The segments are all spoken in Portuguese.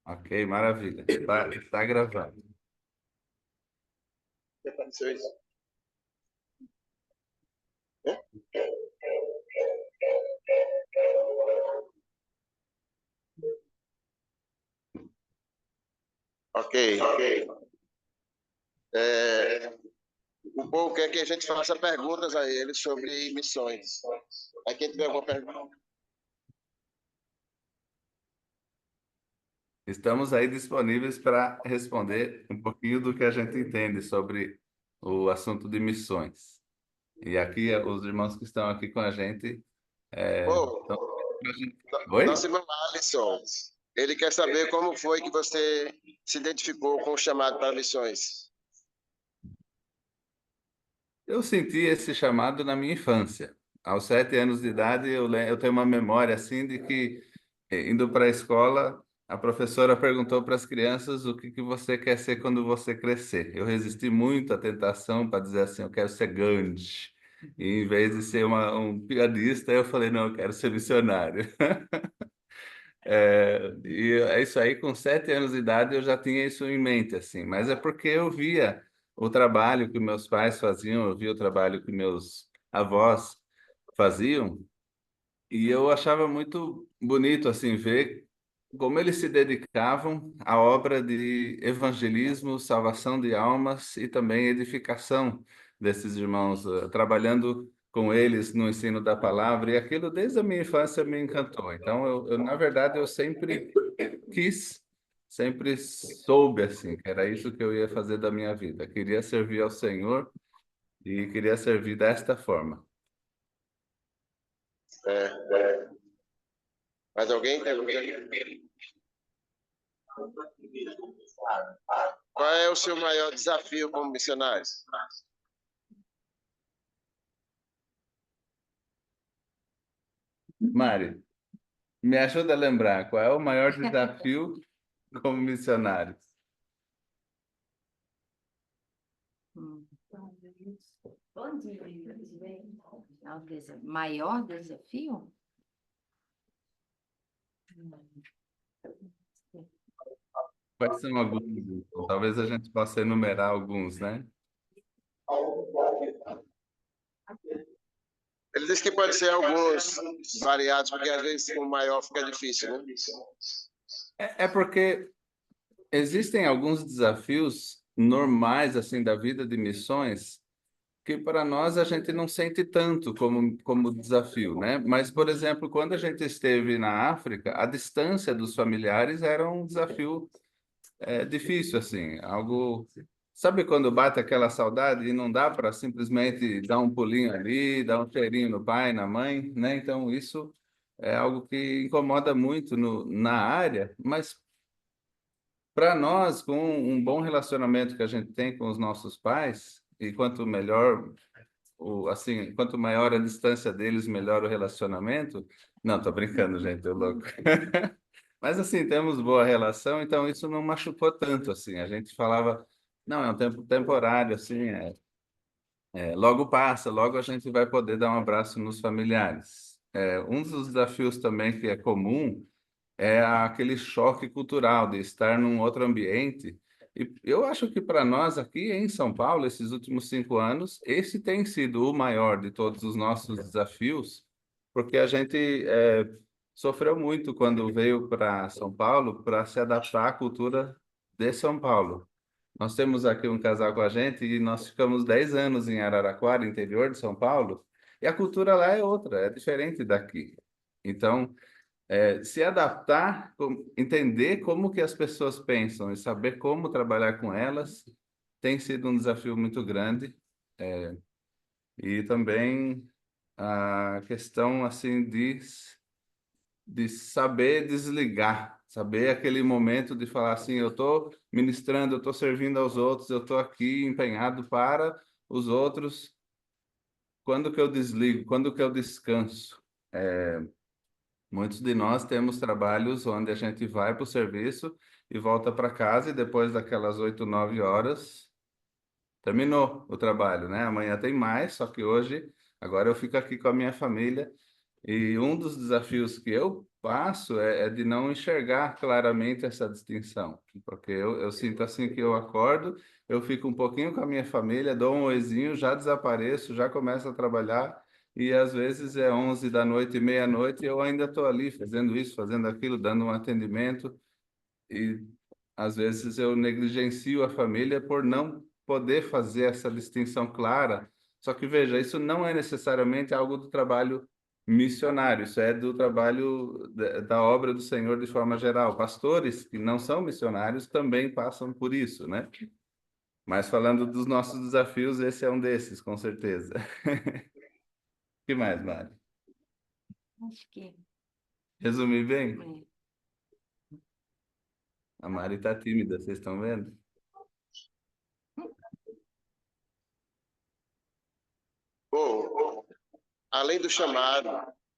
Ok, maravilha. Tá gravando. Aconteceu isso? Né? Ok. É, o povo quer que a gente faça perguntas a eles sobre missões. Aí quem tiver alguma pergunta? Estamos aí disponíveis para responder um pouquinho do que a gente entende sobre o assunto de missões. E aqui, os irmãos que estão aqui com a gente, Bom, estão... Oi? nosso irmão Alisson, ele quer saber como foi que você se identificou com o chamado para missões. Eu senti esse chamado na minha infância. Aos 7 anos de idade, eu tenho uma memória assim de que, indo para a escola, a professora perguntou para as crianças o que você quer ser quando você crescer. Eu resisti muito à tentação para dizer assim, eu quero ser Gandhi. E em vez de ser um piadista, eu falei, não, eu quero ser missionário. E é isso aí, com 7 anos de idade eu já tinha isso em mente, assim, mas é porque eu via o trabalho que meus pais faziam, eu via o trabalho que meus avós faziam, e eu achava muito bonito, assim, ver como eles se dedicavam à obra de evangelismo, salvação de almas e também edificação desses irmãos, trabalhando com eles no ensino da palavra, e aquilo desde a minha infância me encantou. Então, na verdade, eu sempre quis, sempre soube assim, que era isso que eu ia fazer da minha vida. Queria servir ao Senhor e queria servir desta forma. É. Mas alguém pergunta? Qual é o seu maior desafio como missionário? Mari, me ajuda a lembrar, qual é o maior desafio como missionário? Bom dia. Maior desafio? Quais são alguns? Então, talvez a gente possa enumerar alguns, né? Ele disse que pode ser alguns variados, porque às vezes com o maior fica difícil, né? É porque existem alguns desafios normais assim da vida de missões que para nós a gente não sente tanto como desafio, né? Mas, por exemplo, quando a gente esteve na África, a distância dos familiares era um desafio difícil, assim, algo... Sabe quando bate aquela saudade e não dá para simplesmente dar um pulinho ali, dar um cheirinho no pai, na mãe, né? Então, isso é algo que incomoda muito na área, mas para nós, com um bom relacionamento que a gente tem com os nossos pais, e quanto melhor assim, quanto maior a distância deles, melhor o relacionamento. Não, tô brincando, gente, eu louco. Mas assim, temos boa relação, então isso não machucou tanto assim. A gente falava, não, é um tempo temporário, assim, logo passa, logo a gente vai poder dar um abraço nos familiares. Um dos desafios também que é comum é aquele choque cultural de estar num outro ambiente. E eu acho que para nós aqui em São Paulo, esses últimos 5 anos, esse tem sido o maior de todos os nossos desafios, porque a gente sofreu muito quando veio para São Paulo para se adaptar à cultura de São Paulo. Nós temos aqui um casal com a gente e nós ficamos 10 anos em Araraquara, interior de São Paulo, e a cultura lá é outra, é diferente daqui. Então, se adaptar, entender como que as pessoas pensam e saber como trabalhar com elas tem sido um desafio muito grande. E também a questão assim de saber desligar, saber aquele momento de falar assim, eu estou ministrando, eu estou servindo aos outros, eu estou aqui empenhado para os outros. Quando que eu desligo? Quando que eu descanso? Muitos de nós temos trabalhos onde a gente vai para o serviço e volta para casa e depois daquelas 8, 9 horas terminou o trabalho, né? Amanhã tem mais, só que hoje, agora eu fico aqui com a minha família e um dos desafios que eu passo é de não enxergar claramente essa distinção, porque eu sinto assim que eu acordo, eu fico um pouquinho com a minha família, dou um oizinho, já desapareço, já começo a trabalhar, e às vezes é 11 da noite, meia-noite, e eu ainda estou ali fazendo isso, fazendo aquilo, dando um atendimento, e às vezes eu negligencio a família por não poder fazer essa distinção clara. Só que veja, isso não é necessariamente algo do trabalho missionário, isso é do trabalho da obra do Senhor de forma geral. Pastores que não são missionários também passam por isso, né? Mas falando dos nossos desafios, esse é um desses, com certeza. O que mais, Mari? Acho que Resumi bem? é. A Mari está tímida, vocês estão vendo? Bom, além do chamado,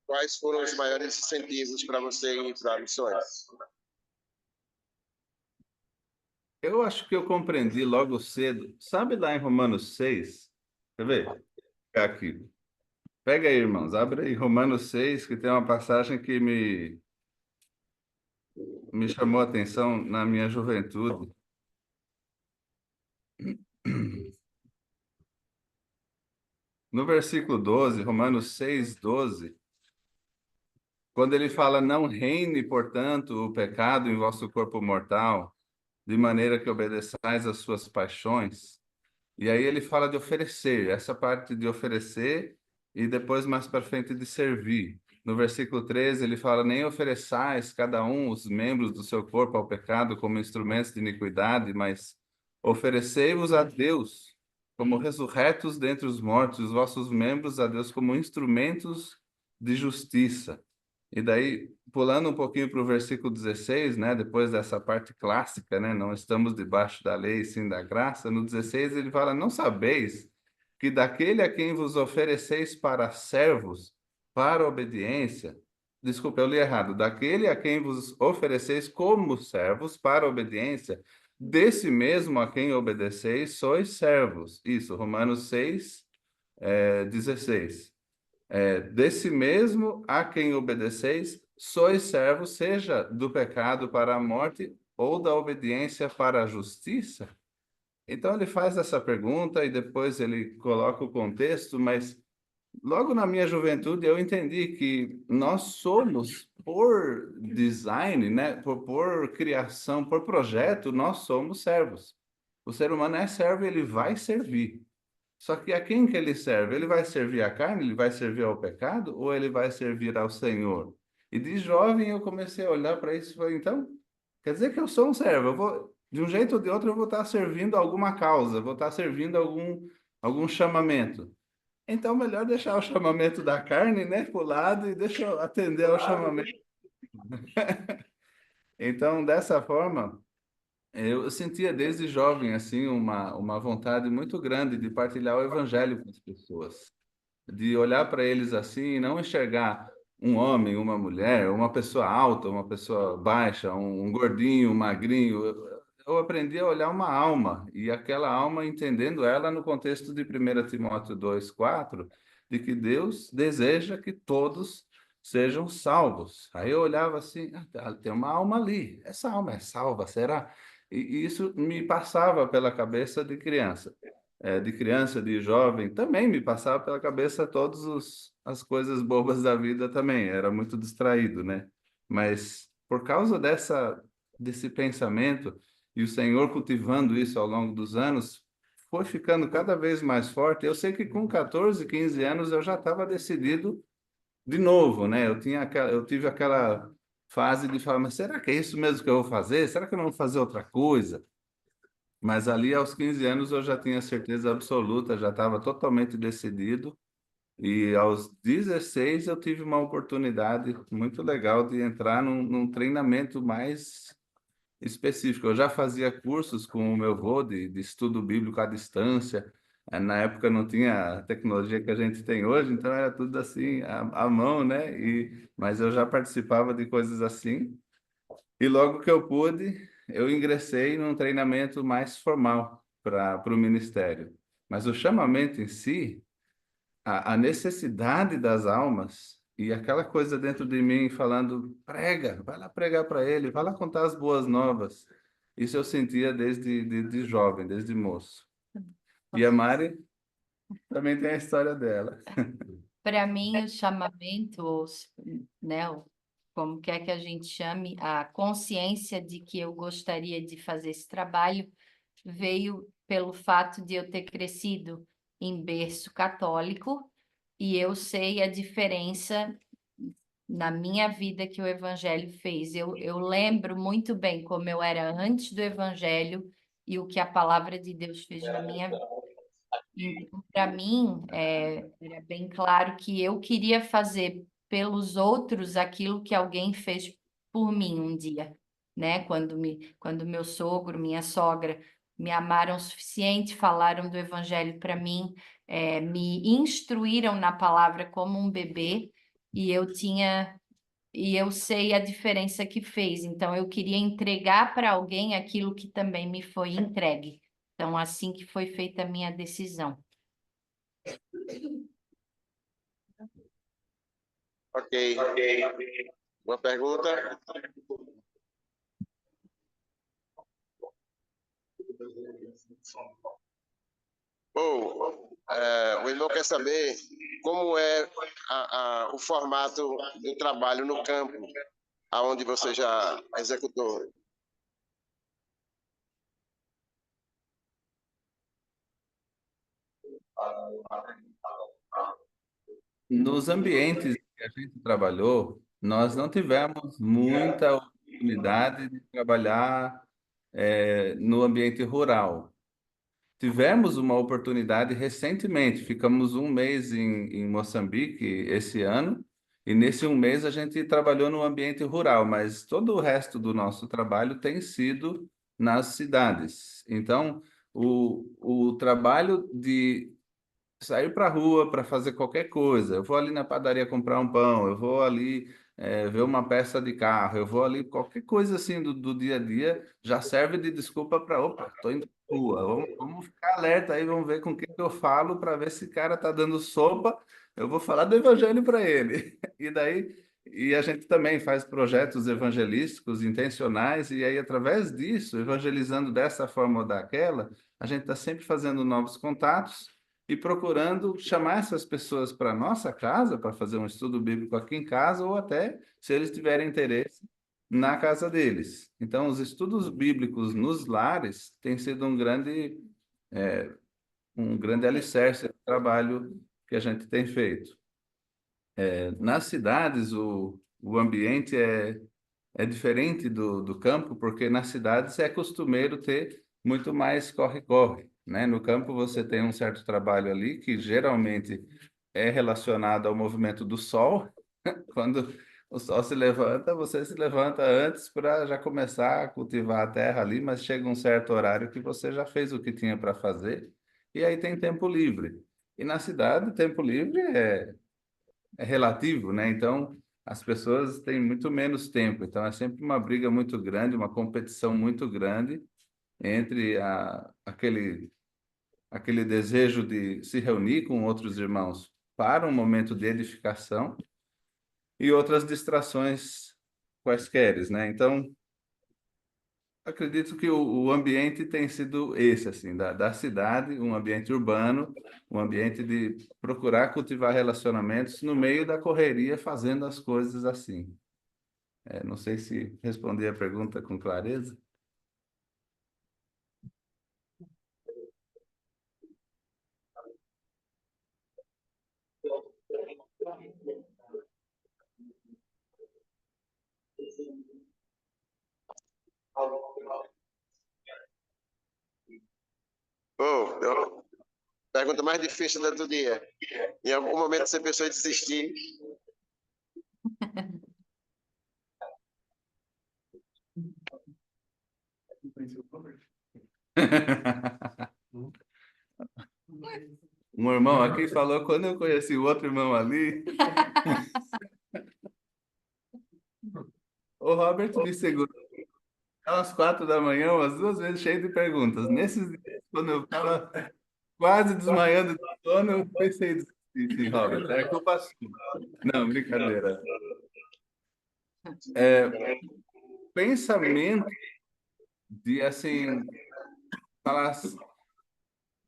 quais foram os maiores incentivos para você ir para missões? Eu acho que eu compreendi logo cedo. Sabe lá em Romanos 6? Quer ver? Ficar aqui. Pega aí, irmãos. Abre aí Romanos 6, que tem uma passagem que me chamou a atenção na minha juventude. No versículo 12, Romanos 6, 12, quando ele fala: Não reine, portanto, o pecado em vosso corpo mortal, de maneira que obedeçais às suas paixões. E aí ele fala de oferecer, essa parte de oferecer e depois mais para frente de servir. No versículo 13 ele fala: Nem ofereçais cada um os membros do seu corpo ao pecado como instrumentos de iniquidade, mas oferecei-vos a Deus como ressurretos dentre os mortos, os vossos membros a Deus como instrumentos de justiça. E daí, pulando um pouquinho para o versículo 16, né, depois dessa parte clássica, né, não estamos debaixo da lei, sim da graça, no 16 ele fala: Não sabeis que daquele a quem vos ofereceis para servos, para obediência, desculpa, eu li errado, daquele a quem vos ofereceis como servos para obediência, desse mesmo a quem obedeceis, sois servos. Isso, Romanos 6, 16. Desse mesmo a quem obedeceis, sois servos, seja do pecado para a morte ou da obediência para a justiça? Então ele faz essa pergunta e depois ele coloca o contexto, mas logo na minha juventude eu entendi que nós somos, por design, né, por criação, por projeto, nós somos servos. O ser humano é servo e ele vai servir. Só que a quem que ele serve? Ele vai servir à carne? Ele vai servir ao pecado? Ou ele vai servir ao Senhor? E de jovem eu comecei a olhar para isso e falei, então, quer dizer que eu sou um servo. Eu vou, de um jeito ou de outro, eu vou estar servindo alguma causa, vou estar servindo algum chamamento. Então, melhor deixar o chamamento da carne, né, para o lado e deixa eu atender ao chamamento. Então, dessa forma, eu sentia desde jovem, assim, uma vontade muito grande de partilhar o evangelho com as pessoas, de olhar para eles assim e não enxergar um homem, uma mulher, uma pessoa alta, uma pessoa baixa, um gordinho, um magrinho. Eu aprendi a olhar uma alma, e aquela alma entendendo ela no contexto de 1 Timóteo 2:4, de que Deus deseja que todos sejam salvos. Aí eu olhava assim: tem uma alma ali, essa alma é salva, será? E isso me passava pela cabeça de criança, de jovem, também me passava pela cabeça todas as coisas bobas da vida também, era muito distraído, né? Mas por causa desse pensamento, e o Senhor cultivando isso ao longo dos anos, foi ficando cada vez mais forte. Eu sei que com 14, 15 anos eu já estava decidido de novo, né? Eu tive aquela fase de falar, mas será que é isso mesmo que eu vou fazer? Será que eu não vou fazer outra coisa? Mas ali aos 15 anos eu já tinha certeza absoluta, já estava totalmente decidido. E aos 16 eu tive uma oportunidade muito legal de entrar num treinamento mais específico. Eu já fazia cursos com o meu avô de estudo bíblico à distância. Na época não tinha a tecnologia que a gente tem hoje, então era tudo assim, à mão, né? Mas eu já participava de coisas assim. E logo que eu pude, eu ingressei num treinamento mais formal para o ministério. Mas o chamamento em si, a necessidade das almas, E aquela coisa dentro de mim falando, prega, vai lá pregar para ele, vai lá contar as boas novas. Isso eu sentia desde de jovem, desde moço. E a Mari também tem a história dela. Para mim, o chamamento, né, como quer que a gente chame, a consciência de que eu gostaria de fazer esse trabalho veio pelo fato de eu ter crescido em berço católico e eu sei a diferença na minha vida que o Evangelho fez. Eu lembro muito bem como eu era antes do Evangelho e o que a palavra de Deus fez na minha vida. Então, para mim, era bem claro que eu queria fazer pelos outros aquilo que alguém fez por mim um dia, né? Quando meu sogro, minha sogra me amaram o suficiente, falaram do evangelho para mim, me instruíram na palavra como um bebê, e eu sei a diferença que fez. Então, eu queria entregar para alguém aquilo que também me foi entregue. Então, assim que foi feita a minha decisão. Ok. Uma pergunta? O irmão quer saber como é o formato do trabalho no campo, aonde você já executou. Nos ambientes que a gente trabalhou, nós não tivemos muita oportunidade de trabalhar no ambiente rural. Tivemos uma oportunidade recentemente, ficamos um mês em Moçambique esse ano, e nesse um mês a gente trabalhou no ambiente rural, mas todo o resto do nosso trabalho tem sido nas cidades. Então, o trabalho de sair para a rua para fazer qualquer coisa. Eu vou ali na padaria comprar um pão, eu vou ali ver uma peça de carro, eu vou ali, qualquer coisa assim do dia a dia já serve de desculpa para, opa, estou indo pra rua, vamos ficar alerta aí, vamos ver com quem que eu falo para ver se o cara tá dando sopa, eu vou falar do evangelho para ele. E daí, e a gente também faz projetos evangelísticos intencionais, e aí através disso, evangelizando dessa forma ou daquela, a gente está sempre fazendo novos contatos e procurando chamar essas pessoas para nossa casa, para fazer um estudo bíblico aqui em casa, ou até, se eles tiverem interesse, na casa deles. Então, os estudos bíblicos nos lares têm sido um grande alicerce do trabalho que a gente tem feito. Nas cidades, o ambiente é diferente do campo, porque nas cidades é costumeiro ter muito mais corre-corre, né? No campo você tem um certo trabalho ali que geralmente é relacionado ao movimento do sol. Quando o sol se levanta, você se levanta antes para já começar a cultivar a terra ali, mas chega um certo horário que você já fez o que tinha para fazer e aí tem tempo livre. E na cidade, tempo livre é relativo, né? Então, as pessoas têm muito menos tempo. Então, é sempre uma briga muito grande, uma competição muito grande entre aquele desejo de se reunir com outros irmãos para um momento de edificação e outras distrações quaisqueres, né? Então, acredito que o ambiente tem sido esse, assim, da cidade, um ambiente urbano, um ambiente de procurar cultivar relacionamentos no meio da correria, fazendo as coisas assim. Não sei se respondi a pergunta com clareza. Pergunta mais difícil do dia. Em algum momento você pensou em desistir? Um irmão aqui falou, quando eu conheci o outro irmão ali, o Robert me segurou às 4 da manhã, umas 2 vezes, cheio de perguntas. Nesses dias, quando eu estava quase desmaiando de sono, eu pensei, sim, Robert, é culpa sua. Não, brincadeira. Pensamento de, assim, falar assim,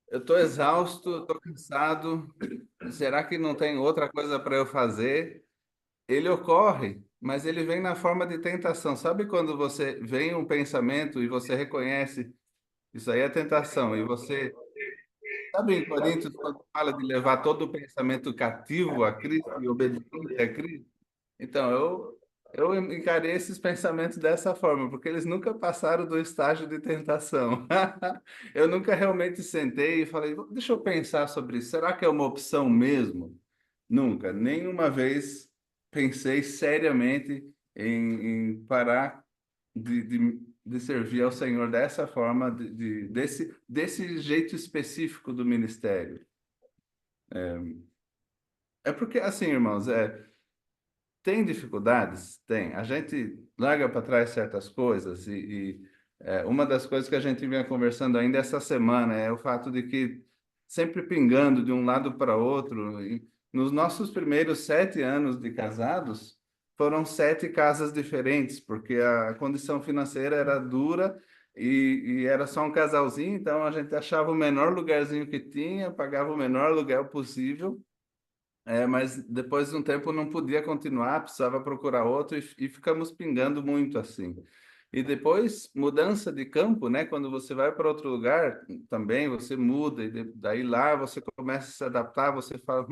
eu estou exausto, estou cansado, será que não tem outra coisa para eu fazer? Ele ocorre, mas ele vem na forma de tentação. Sabe quando você vem um pensamento e você reconhece, isso aí é tentação, e você, sabe em Coríntios, quando fala de levar todo o pensamento cativo a Cristo e obediente a Cristo? Então, eu encarei esses pensamentos dessa forma, porque eles nunca passaram do estágio de tentação. Eu nunca realmente sentei e falei, deixa eu pensar sobre isso, será que é uma opção mesmo? Nunca, nenhuma vez pensei seriamente em parar de servir ao Senhor dessa forma, desse jeito específico do ministério. É porque, assim, irmãos, tem dificuldades? Tem. A gente larga para trás certas coisas uma das coisas que a gente vinha conversando ainda essa semana é o fato de que sempre pingando de um lado para outro. E nos nossos primeiros 7 anos de casados, foram 7 casas diferentes, porque a condição financeira era dura e era só um casalzinho, então a gente achava o menor lugarzinho que tinha, pagava o menor aluguel possível. Mas depois de um tempo não podia continuar, precisava procurar outro e ficamos pingando muito assim. E depois, mudança de campo, né? Quando você vai para outro lugar, também você muda, e daí lá você começa a se adaptar, você fala,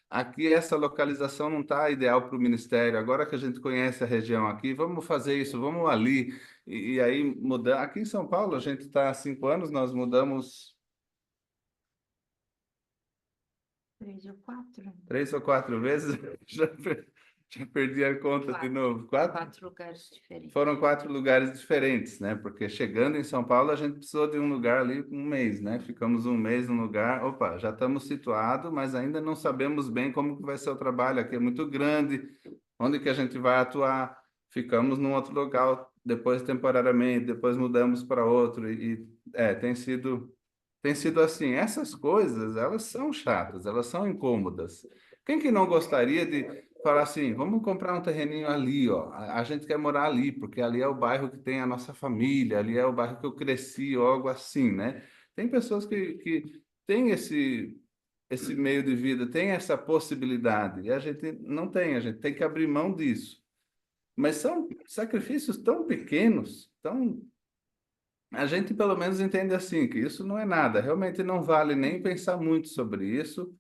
aqui essa localização não está ideal para o ministério, agora que a gente conhece a região aqui, vamos fazer isso, vamos ali. E aí, mudar. Aqui em São Paulo, a gente está há 5 anos, nós mudamos 3 ou 4. 3 ou 4 vezes, já, já perdi a conta de 4. novo. Quatro? 4 lugares diferentes. Foram 4 lugares diferentes, né? Porque chegando em São Paulo, a gente precisou de um lugar ali um mês, né? Ficamos um mês num lugar, opa, já estamos situados, mas ainda não sabemos bem como que vai ser o trabalho. Aqui é muito grande, onde que a gente vai atuar? Ficamos num outro local, depois temporariamente, depois mudamos para outro tem sido assim. Essas coisas, elas são chatas, elas são incômodas. Quem que não gostaria de falar assim, vamos comprar um terreninho ali, ó. A gente quer morar ali, porque ali é o bairro que tem a nossa família, ali é o bairro que eu cresci, ou algo assim, né? Tem pessoas que têm esse meio de vida, tem essa possibilidade, e a gente não tem, a gente tem que abrir mão disso. Mas são sacrifícios tão pequenos, tão a gente pelo menos entende assim, que isso não é nada, realmente não vale nem pensar muito sobre isso.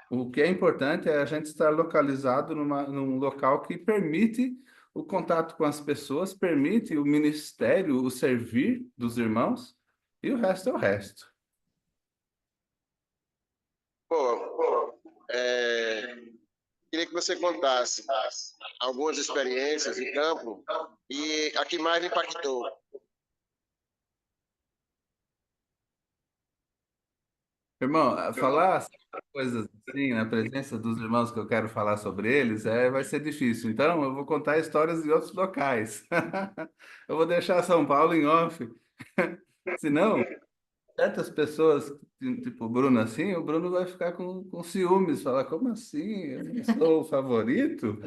O que é importante é a gente estar localizado num local que permite o contato com as pessoas, permite o ministério, o servir dos irmãos, e o resto é o resto. Pô, queria que você contasse algumas experiências em campo e a que mais lhe impactou. Irmão, falar coisas assim, na presença dos irmãos que eu quero falar sobre eles, vai ser difícil. Então, eu vou contar histórias de outros locais. Eu vou deixar São Paulo em off. Senão, certas pessoas, tipo o Bruno assim, o Bruno vai ficar com ciúmes, falar, como assim? Eu não sou o favorito?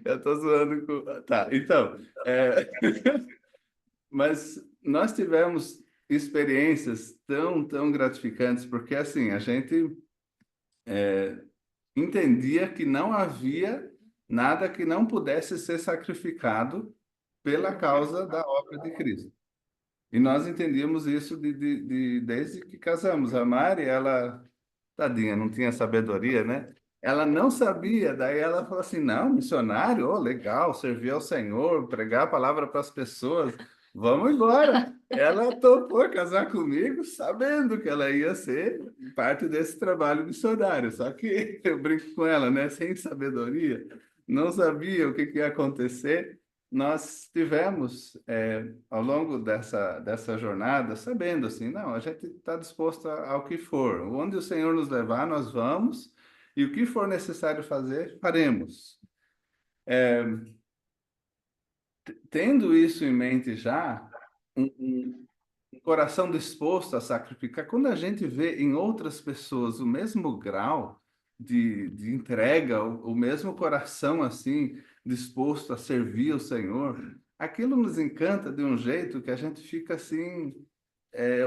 Eu tô zoando com... Tá, então, mas nós tivemos experiências tão gratificantes, porque assim, a gente entendia que não havia nada que não pudesse ser sacrificado pela causa da obra de Cristo. E nós entendíamos isso desde que casamos. A Mari, ela, tadinha, não tinha sabedoria, né? Ela não sabia, daí ela falou assim: não, missionário, oh, legal, servir ao Senhor, pregar a palavra para as pessoas, vamos embora. Ela topou casar comigo, sabendo que ela ia ser parte desse trabalho missionário. Só que eu brinco com ela, né? Sem sabedoria, não sabia o que ia acontecer. Nós tivemos, ao longo dessa jornada, sabendo assim, não, a gente está disposto ao que for. Onde o Senhor nos levar, nós vamos, e o que for necessário fazer, faremos. Tendo isso em mente já, um, um- um coração disposto a sacrificar. Quando a gente vê em outras pessoas o mesmo grau de entrega, o mesmo coração assim, disposto a servir o Senhor, aquilo nos encanta de um jeito que a gente fica assim,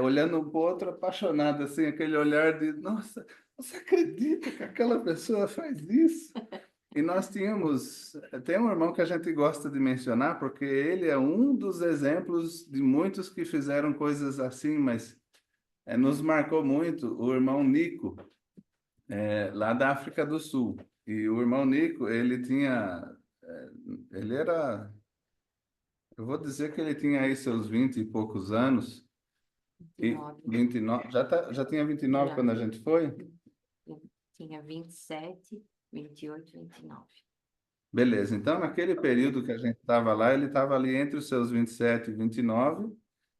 olhando um para o outro apaixonado, assim, aquele olhar de, nossa, você acredita que aquela pessoa faz isso? E nós tem um irmão que a gente gosta de mencionar, porque ele é um dos exemplos de muitos que fizeram coisas assim, mas nos marcou muito, o irmão Nico, lá da África do Sul. E o irmão Nico, ele era, eu vou dizer que ele tinha aí seus 20 e poucos anos, e 29. 29, já tinha 29 Já. quando a gente foi? Eu tinha 27, 28, 29. Beleza, então naquele período que a gente estava lá, ele estava ali entre os seus 27 e 29,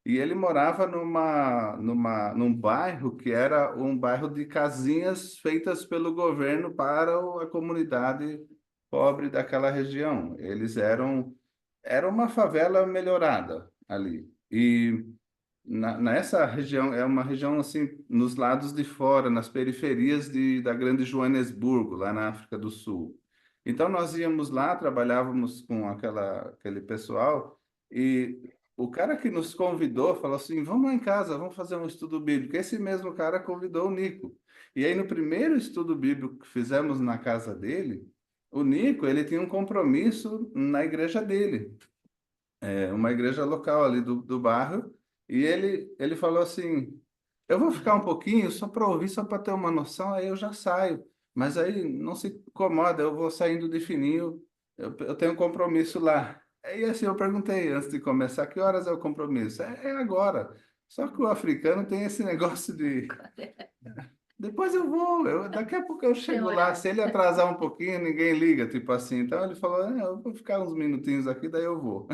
e ele morava num bairro que era um bairro de casinhas feitas pelo governo para a comunidade pobre daquela região. Era uma favela melhorada ali. E nessa região, é uma região assim, nos lados de fora, nas periferias da grande Joanesburgo, lá na África do Sul. Então nós íamos lá, trabalhávamos com aquele pessoal, e o cara que nos convidou falou assim: vamos lá em casa, vamos fazer um estudo bíblico. Esse mesmo cara convidou o Nico. E aí, no primeiro estudo bíblico que fizemos na casa dele, o Nico, ele tinha um compromisso na igreja dele, uma igreja local ali do bairro, e ele falou assim: eu vou ficar um pouquinho só para ouvir, só para ter uma noção, aí eu já saio. Mas aí não se incomoda, eu vou saindo de fininho, eu tenho um compromisso lá. Aí assim eu perguntei antes de começar: que horas é o compromisso? É agora. Só que o africano tem esse negócio de depois eu vou, daqui a pouco eu Tem chego lá. Se horário. ele atrasar um pouquinho, ninguém liga, tipo assim. Então ele falou: eu vou ficar uns minutinhos aqui, daí eu vou.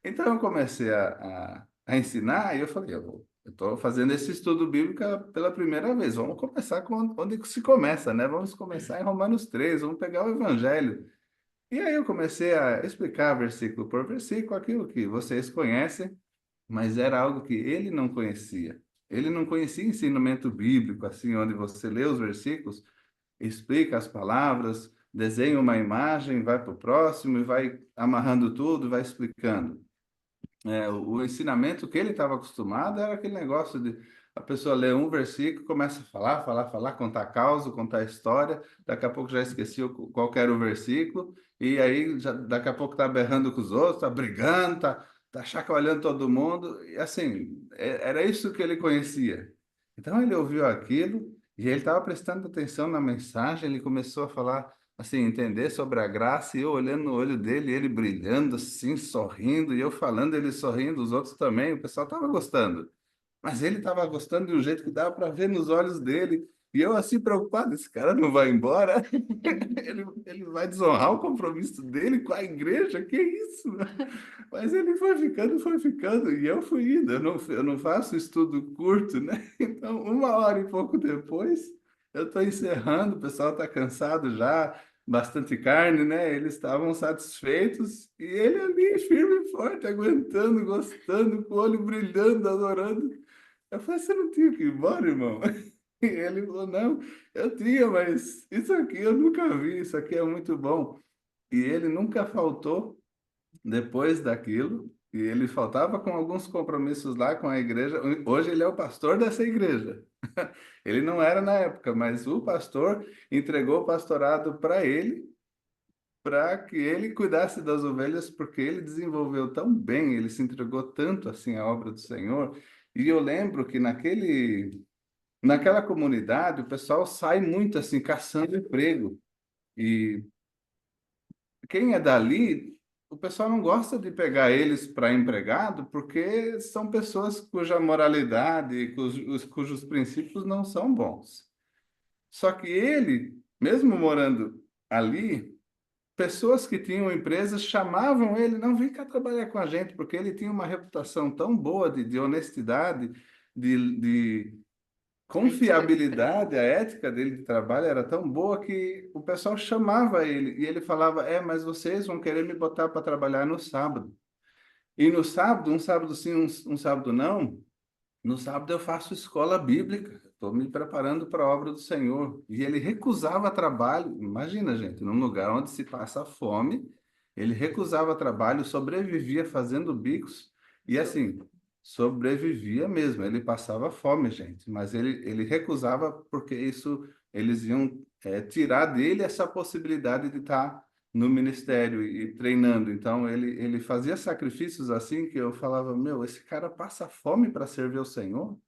Então eu comecei a ensinar e eu falei: eu estou fazendo esse estudo bíblico pela primeira vez. Vamos começar com onde que se começa, né? Vamos começar em Romanos 3, vamos pegar o Evangelho. E aí eu comecei a explicar versículo por versículo aquilo que vocês conhecem, mas era algo que ele não conhecia. Ele não conhecia ensinamento bíblico, assim, onde você lê os versículos, explica as palavras, desenha uma imagem, vai para o próximo e vai amarrando tudo, vai explicando. O ensinamento que ele estava acostumado era aquele negócio de a pessoa ler um versículo, começa a falar, falar, falar, contar causa, contar história, daqui a pouco já esqueci qual que era o versículo, e aí daqui a pouco está berrando com os outros, está brigando, tá chacoalhando todo mundo, e assim, era isso que ele conhecia. Então ele ouviu aquilo, e ele estava prestando atenção na mensagem, ele começou a falar assim, entender sobre a graça, e eu olhando no olho dele, ele brilhando assim, sorrindo, e eu falando, ele sorrindo, os outros também, o pessoal estava gostando. Mas ele estava gostando de um jeito que dava para ver nos olhos dele, e eu assim preocupado: esse cara não vai embora? Ele vai desonrar o compromisso dele com a igreja? Que isso? Mas ele foi ficando, e eu fui indo. Eu não faço estudo curto, né? Então, uma hora e pouco depois, eu estou encerrando, o pessoal está cansado já, bastante carne, né? Eles estavam satisfeitos, e ele ali, firme e forte, aguentando, gostando, com o olho brilhando, adorando. Eu falei: você não tinha que ir embora, irmão? E ele falou: não, eu tinha, mas isso aqui eu nunca vi, isso aqui é muito bom. E ele nunca faltou depois daquilo, e ele faltava com alguns compromissos lá com a igreja. Hoje ele é o pastor dessa igreja. Ele não era na época, mas o pastor entregou o pastorado para ele, para que ele cuidasse das ovelhas, porque ele desenvolveu tão bem, ele se entregou tanto assim à obra do Senhor. E eu lembro que naquela comunidade o pessoal sai muito assim caçando emprego. E quem é dali, o pessoal não gosta de pegar eles para empregado, porque são pessoas cuja moralidade, cujos princípios não são bons. Só que ele, mesmo morando ali, pessoas que tinham empresas chamavam ele: não, vem cá trabalhar com a gente, porque ele tinha uma reputação tão boa de honestidade, de confiabilidade, a ética dele de trabalho era tão boa que o pessoal chamava ele, e ele falava: mas vocês vão querer me botar para trabalhar no sábado. E no sábado, um sábado sim, um sábado não, no sábado eu faço escola bíblica, estou me preparando para a obra do Senhor. E ele recusava trabalho, imagina, gente, num lugar onde se passa fome, ele recusava trabalho, sobrevivia fazendo bicos, e assim, sobrevivia mesmo, ele passava fome, gente, mas ele recusava porque isso, eles iam tirar dele essa possibilidade de estar no ministério e treinando. Então, ele fazia sacrifícios assim que eu falava, meu, esse cara passa fome para servir o Senhor?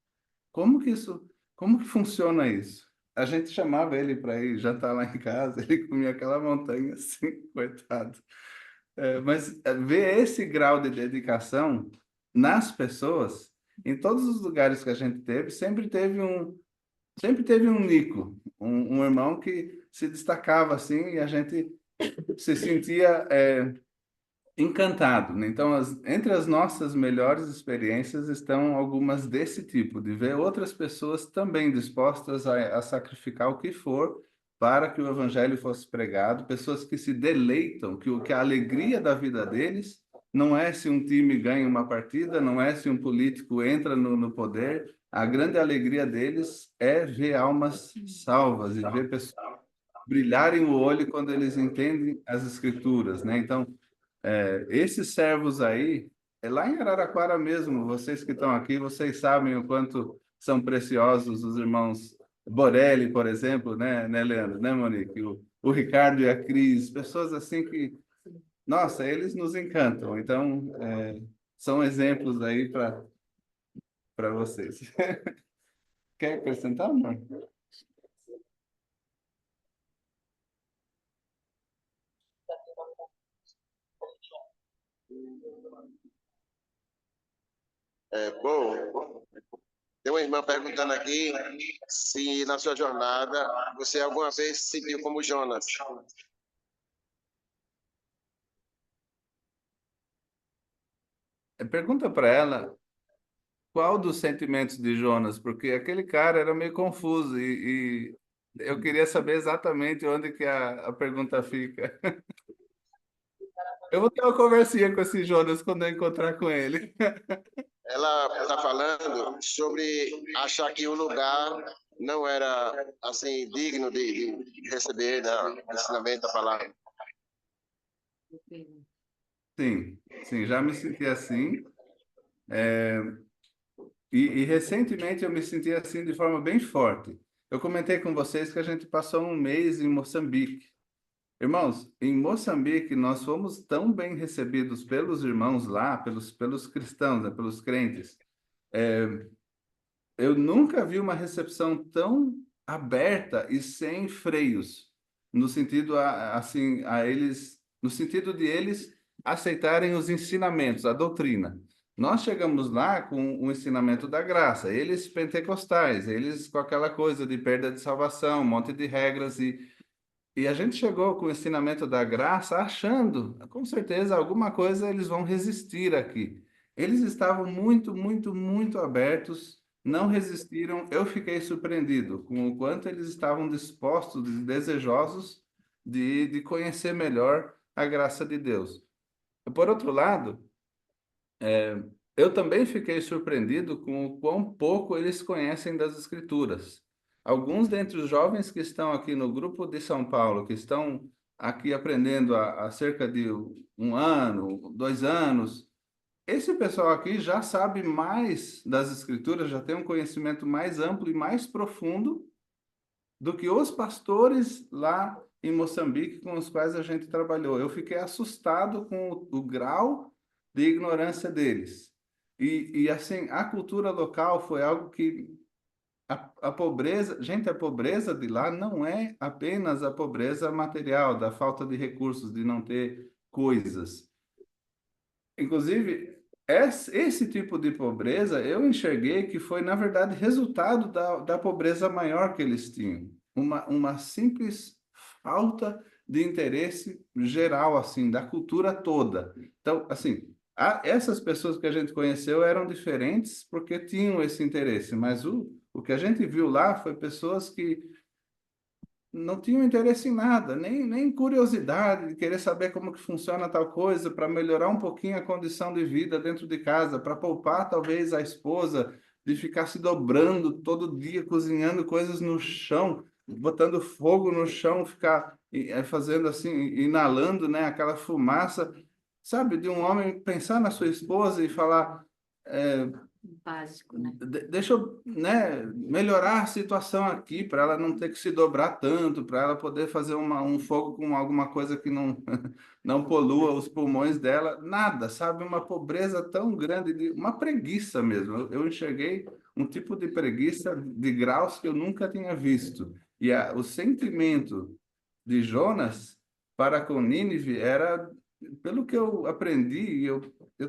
Como que isso, como que funciona isso? A gente chamava ele para ir jantar lá em casa, ele comia aquela montanha assim, coitado. Mas ver esse grau de dedicação nas pessoas, em todos os lugares que a gente teve, sempre teve um Nico, um irmão que se destacava assim e a gente se sentia encantado, né? Então, entre as nossas melhores experiências estão algumas desse tipo, de ver outras pessoas também dispostas a sacrificar o que for para que o evangelho fosse pregado, pessoas que se deleitam, que a alegria da vida deles não é se um time ganha uma partida, não é se um político entra no poder, a grande alegria deles é ver almas salvas e ver pessoas brilharem o olho quando eles entendem as escrituras, né? Então, esses servos aí, é lá em Araraquara mesmo, vocês que estão aqui, vocês sabem o quanto são preciosos os irmãos Borelli, por exemplo, né, Leandro, né, Monique? O Ricardo e a Cris, pessoas assim que, nossa, eles nos encantam. Então, são exemplos aí para vocês. Quer acrescentar, amor? Bom, tem uma irmã perguntando aqui se na sua jornada você alguma vez se sentiu como Jonas. Pergunta para ela qual dos sentimentos de Jonas, porque aquele cara era meio confuso e eu queria saber exatamente onde que a pergunta fica. Eu vou ter uma conversinha com esse Jonas quando eu encontrar com ele. Ela está falando sobre achar que o lugar não era assim digno de receber, né, o ensinamento da palavra. Sim, sim, já me senti assim. E recentemente eu me senti assim de forma bem forte. Eu comentei com vocês que a gente passou um mês em Moçambique. Irmãos, em Moçambique nós fomos tão bem recebidos pelos irmãos lá, pelos cristãos, né, pelos crentes. Eu nunca vi uma recepção tão aberta e sem freios, no sentido assim a eles, no sentido de eles aceitarem os ensinamentos, a doutrina. Nós chegamos lá com o ensinamento da graça, eles pentecostais, eles com aquela coisa de perda de salvação, um monte de regras e a gente chegou com o ensinamento da graça achando, com certeza, alguma coisa eles vão resistir aqui. Eles estavam muito, muito, muito abertos, não resistiram. Eu fiquei surpreendido com o quanto eles estavam dispostos e desejosos de conhecer melhor a graça de Deus. Por outro lado, eu também fiquei surpreendido com o quão pouco eles conhecem das Escrituras. Alguns dentre os jovens que estão aqui no grupo de São Paulo, que estão aqui aprendendo há cerca de um ano, 2 anos, esse pessoal aqui já sabe mais das Escrituras, já tem um conhecimento mais amplo e mais profundo do que os pastores lá em Moçambique com os quais a gente trabalhou. Eu fiquei assustado com o grau de ignorância deles. E assim, a cultura local foi algo que a pobreza, gente, a pobreza de lá não é apenas a pobreza material, da falta de recursos, de não ter coisas. Inclusive, esse tipo de pobreza eu enxerguei que foi, na verdade, resultado da pobreza maior que eles tinham. Uma simples falta de interesse geral, assim, da cultura toda. Então, assim, essas pessoas que a gente conheceu eram diferentes porque tinham esse interesse, mas o que a gente viu lá foi pessoas que não tinham interesse em nada, nem curiosidade de querer saber como que funciona tal coisa para melhorar um pouquinho a condição de vida dentro de casa, para poupar talvez a esposa de ficar se dobrando todo dia, cozinhando coisas no chão, botando fogo no chão, ficar fazendo assim, inalando, né, aquela fumaça, sabe, de um homem pensar na sua esposa e falar, é, Básico, né? deixa eu, né, melhorar a situação aqui para ela não ter que se dobrar tanto, para ela poder fazer um fogo com alguma coisa que não não polua os pulmões dela, nada, sabe? Uma pobreza tão grande, uma preguiça mesmo. Eu enxerguei um tipo de preguiça de graus que eu nunca tinha visto. E o sentimento de Jonas para com Nínive era, pelo que eu aprendi, e eu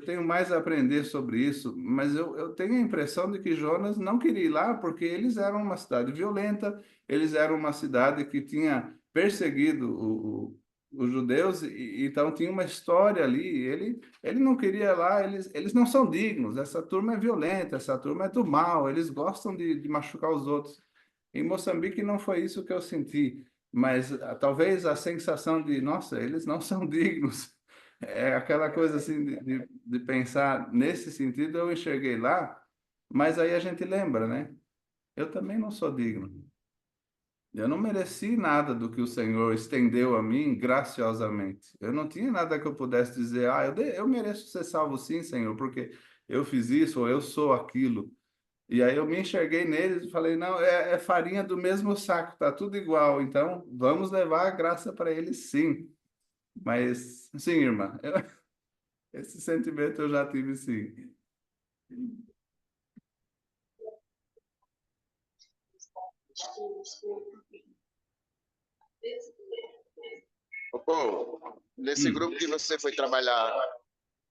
tenho mais a aprender sobre isso, mas eu tenho a impressão de que Jonas não queria ir lá porque eles eram uma cidade violenta, eles eram uma cidade que tinha perseguido os judeus, então tinha uma história ali. Ele não queria ir lá, eles não são dignos, essa turma é violenta, essa turma é do mal, eles gostam de machucar os outros. Em Moçambique não foi isso que eu senti, mas talvez a sensação de, nossa, eles não são dignos. É aquela coisa assim de pensar nesse sentido, eu enxerguei lá, mas aí a gente lembra, né? Eu também não sou digno. Eu não mereci nada do que o Senhor estendeu a mim graciosamente. Eu não tinha nada que eu pudesse dizer, eu mereço ser salvo sim, Senhor, porque eu fiz isso ou eu sou aquilo. E aí eu me enxerguei neles e falei, não, é farinha do mesmo saco, tá tudo igual, então vamos levar a graça para eles sim. Mas, sim, irmã, esse sentimento eu já tive sim. Pô, nesse Hum. grupo que você foi trabalhar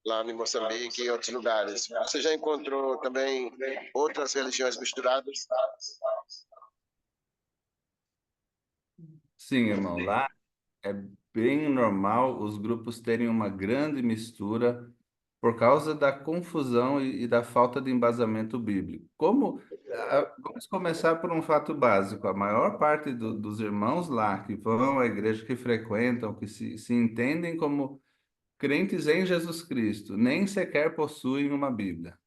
lá em Moçambique e em outros lugares, você já encontrou também outras religiões misturadas? Sim, irmão, lá é bem normal os grupos terem uma grande mistura por causa da confusão e da falta de embasamento bíblico. Vamos começar por um fato básico. A maior parte dos irmãos lá que vão à igreja, que frequentam, que se entendem como crentes em Jesus Cristo, nem sequer possuem uma Bíblia.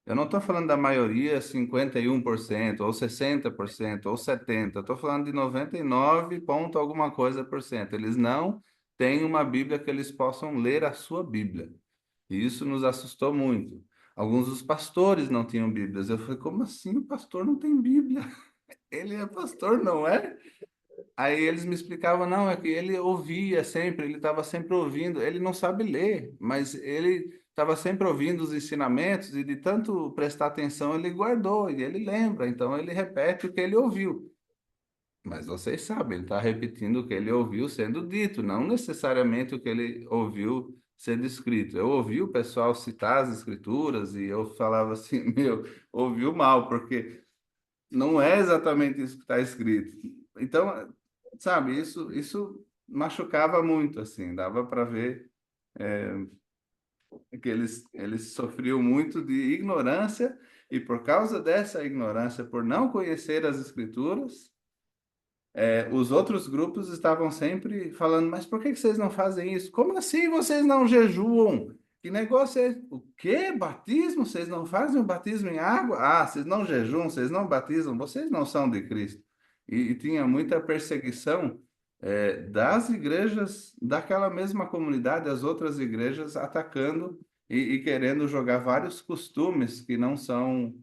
Eu não estou falando da maioria, 51%, ou 60%, ou 70%. Estou falando de 99 ponto alguma coisa por cento. Eles não têm uma Bíblia que eles possam ler a sua Bíblia. E isso nos assustou muito. Alguns dos pastores não tinham Bíblias. Eu falei, como assim o pastor não tem Bíblia? Ele é pastor, não é? Aí eles me explicavam, não, é que ele ouvia sempre, ele estava sempre ouvindo, ele não sabe ler, mas ele estava sempre ouvindo os ensinamentos e de tanto prestar atenção ele guardou e ele lembra, então ele repete o que ele ouviu. Mas vocês sabem, ele está repetindo o que ele ouviu sendo dito, não necessariamente o que ele ouviu sendo escrito. Eu ouvi o pessoal citar as escrituras e eu falava assim, meu, ouviu mal, porque não é exatamente isso que está escrito. Então, sabe, isso machucava muito, assim, dava para ver que eles sofriam muito de ignorância, e por causa dessa ignorância, por não conhecer as escrituras, os outros grupos estavam sempre falando, mas por que que vocês não fazem isso? Como assim vocês não jejuam? Que negócio é esse? O quê? Batismo? Vocês não fazem o batismo em água? Ah, vocês não jejuam, vocês não batizam, vocês não são de Cristo. E tinha muita perseguição, das igrejas daquela mesma comunidade, as outras igrejas atacando e querendo jogar vários costumes que não são,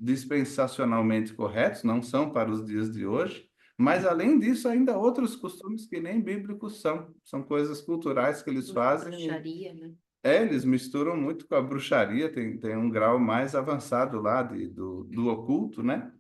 dispensacionalmente corretos, não são para os dias de hoje, mas, além disso, ainda há outros costumes que nem bíblicos são. São coisas culturais que eles fazem. Bruxaria, né? Eles misturam muito com a bruxaria, tem um grau mais avançado lá do oculto, né?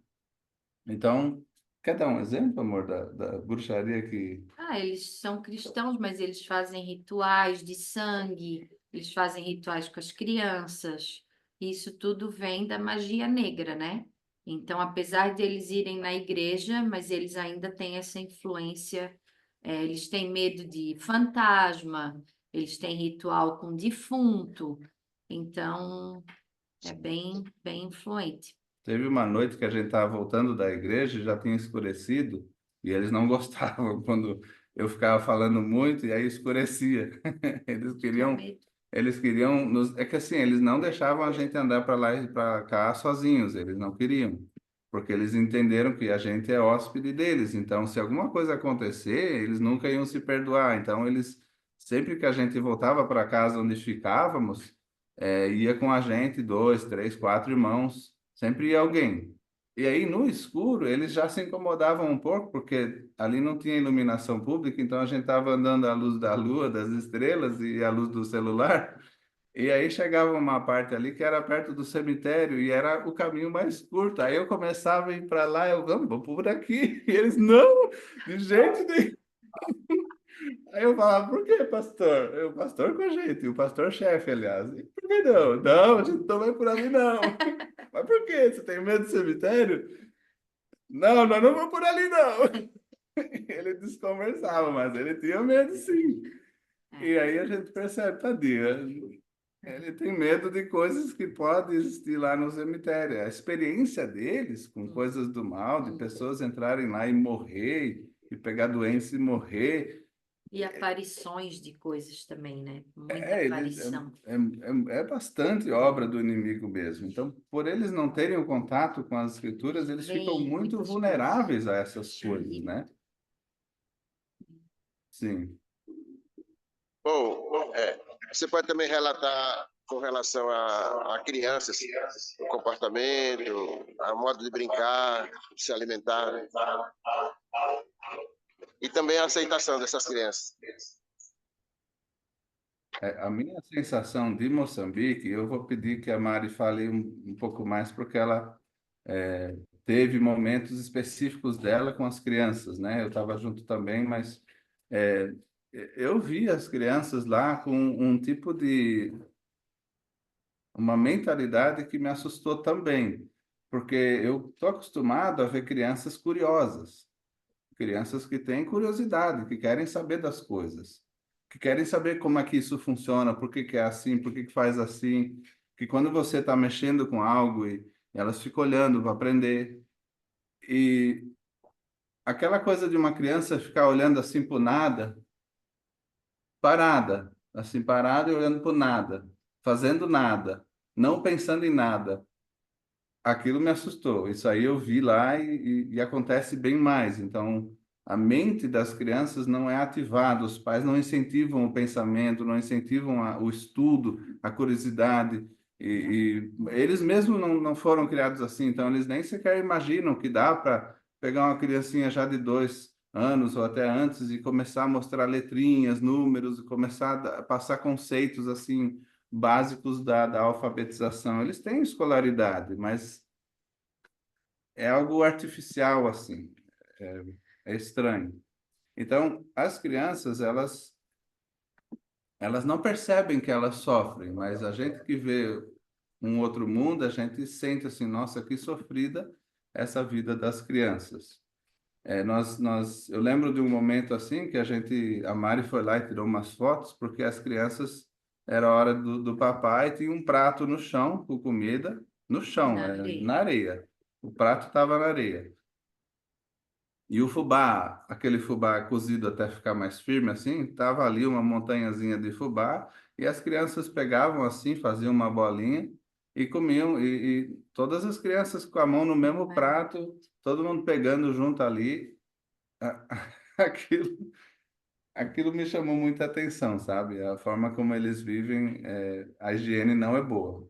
Então, quer dar um exemplo, amor, da bruxaria que... Ah, eles são cristãos, mas eles fazem rituais de sangue, eles fazem rituais com as crianças. Isso tudo vem da magia negra, né? Então, apesar de eles irem na igreja, mas eles ainda têm essa influência. Eles têm medo de fantasma, eles têm ritual com defunto. Então, é bem influente. Teve uma noite que a gente estava voltando da igreja, já tinha escurecido, E eles não gostavam quando eu ficava falando muito e aí escurecia. Eles queriam, eles queriam é que assim, eles não deixavam a gente andar para lá e para cá sozinhos, eles não queriam, porque eles entenderam que a gente é hóspede deles. Então, se alguma coisa acontecer, eles nunca iam se perdoar. Então, eles sempre que a gente voltava para casa onde ficávamos, ia com a gente dois, três, quatro irmãos, sempre ia alguém. E aí, no escuro, eles já se incomodavam um pouco, porque ali não tinha iluminação pública, então a gente estava andando à luz da lua, das estrelas e à luz do celular. E aí chegava uma parte ali que era perto do cemitério e era o caminho mais curto. Aí eu começava a ir para lá, eu, vamos, vou por aqui. E eles, não, de jeito nenhum. Aí eu falava, por que, pastor? O pastor com a gente, o pastor-chefe, aliás. E por que não? Não, a gente não vai por ali, não. Mas por quê? Você tem medo do cemitério? Não, nós não vamos por ali, não. Ele desconversava, mas ele tinha medo, sim. E aí a gente percebe, tadinho, ele tem medo de coisas que podem existir lá no cemitério. A experiência deles com coisas do mal, de pessoas entrarem lá e morrer, e pegar doença e morrer. E aparições de coisas também, né? Muita Eles, aparição. é bastante obra do inimigo mesmo. Então, por eles não terem o contato com as escrituras, eles ficam Vem muito muitas vulneráveis a essas coisas, coisas. né? Sim. Bom, você pode também relatar com relação a crianças, o comportamento, a modo de brincar, de se alimentar, né? E também a aceitação dessas crianças. A minha sensação de Moçambique, eu vou pedir que a Mari fale um pouco mais, porque ela teve momentos específicos dela com as crianças, né? Eu estava junto também, mas é, eu vi as crianças lá com um tipo de uma mentalidade que me assustou também, porque eu estou acostumado a ver crianças curiosas, crianças que têm curiosidade, que querem saber das coisas, que querem saber como é que isso funciona, por que que é assim, por que que faz assim, que quando você está mexendo com algo e elas ficam olhando para aprender. E aquela coisa de uma criança ficar olhando assim por nada, parada, assim parada e olhando por nada, fazendo nada, não pensando em nada. Aquilo me assustou. Isso aí eu vi lá e acontece bem mais. Então, a mente das crianças não é ativada, os pais não incentivam o pensamento, não incentivam o estudo, a curiosidade. E eles mesmos não foram criados assim, então eles nem sequer imaginam que dá para pegar uma criancinha já de 2 anos ou até antes e começar a mostrar letrinhas, números, e começar a passar conceitos assim básicos da alfabetização. Eles têm escolaridade, mas é algo artificial, assim, é estranho. Então, as crianças, elas não percebem que elas sofrem, mas a gente que vê um outro mundo, a gente sente assim, nossa, que sofrida essa vida das crianças. Eu lembro de um momento assim que a Mari foi lá e tirou umas fotos, porque as crianças, era hora do papai, tinha um prato no chão com comida, no chão, Na areia. na areia. O prato estava na areia. E o fubá, aquele fubá cozido até ficar mais firme assim, estava ali uma montanhazinha de fubá, e as crianças pegavam assim, faziam uma bolinha e comiam, e todas as crianças com a mão no mesmo prato, todo mundo pegando junto ali. Aquilo, aquilo me chamou muita atenção, sabe? A forma como eles vivem, a higiene não é boa.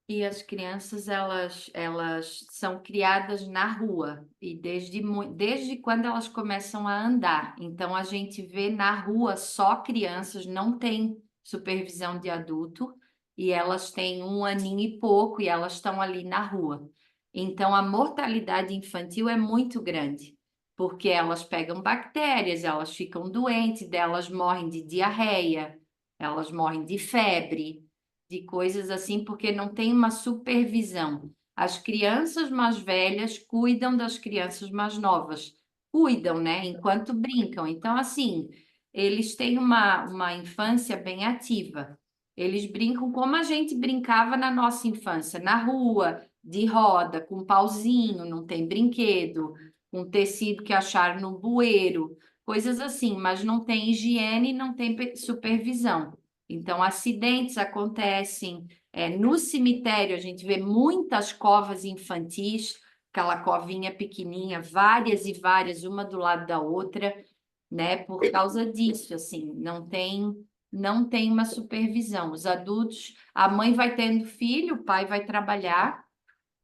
E as crianças, elas são criadas na rua, e desde quando elas começam a andar. Então, a gente vê na rua só crianças, não tem supervisão de adulto, e elas têm 1 aninho e pouco, e elas estão ali na rua. Então, a mortalidade infantil é muito grande, porque elas pegam bactérias, elas ficam doentes, delas morrem de diarreia, elas morrem de febre, de coisas assim, porque não tem uma supervisão. As crianças mais velhas cuidam das crianças mais novas, cuidam, né, enquanto brincam. Então, assim, eles têm uma infância bem ativa. Eles brincam como a gente brincava na nossa infância, na rua, de roda, com pauzinho, não tem brinquedo, um tecido que acharam no bueiro, coisas assim, mas não tem higiene, não tem supervisão. Então, acidentes acontecem. No cemitério, a gente vê muitas covas infantis, aquela covinha pequenininha, várias e várias, uma do lado da outra, né? Por causa disso, assim, não tem uma supervisão. Os adultos, a mãe vai tendo filho, o pai vai trabalhar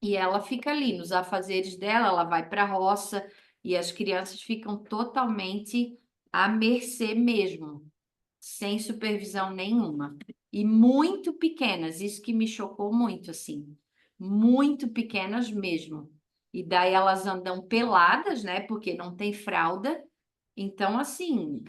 e ela fica ali nos afazeres dela, ela vai para a roça e as crianças ficam totalmente à mercê mesmo, sem supervisão nenhuma. E muito pequenas, isso que me chocou muito, assim, muito pequenas mesmo. E daí elas andam peladas, né? Porque não tem fralda. Então, assim,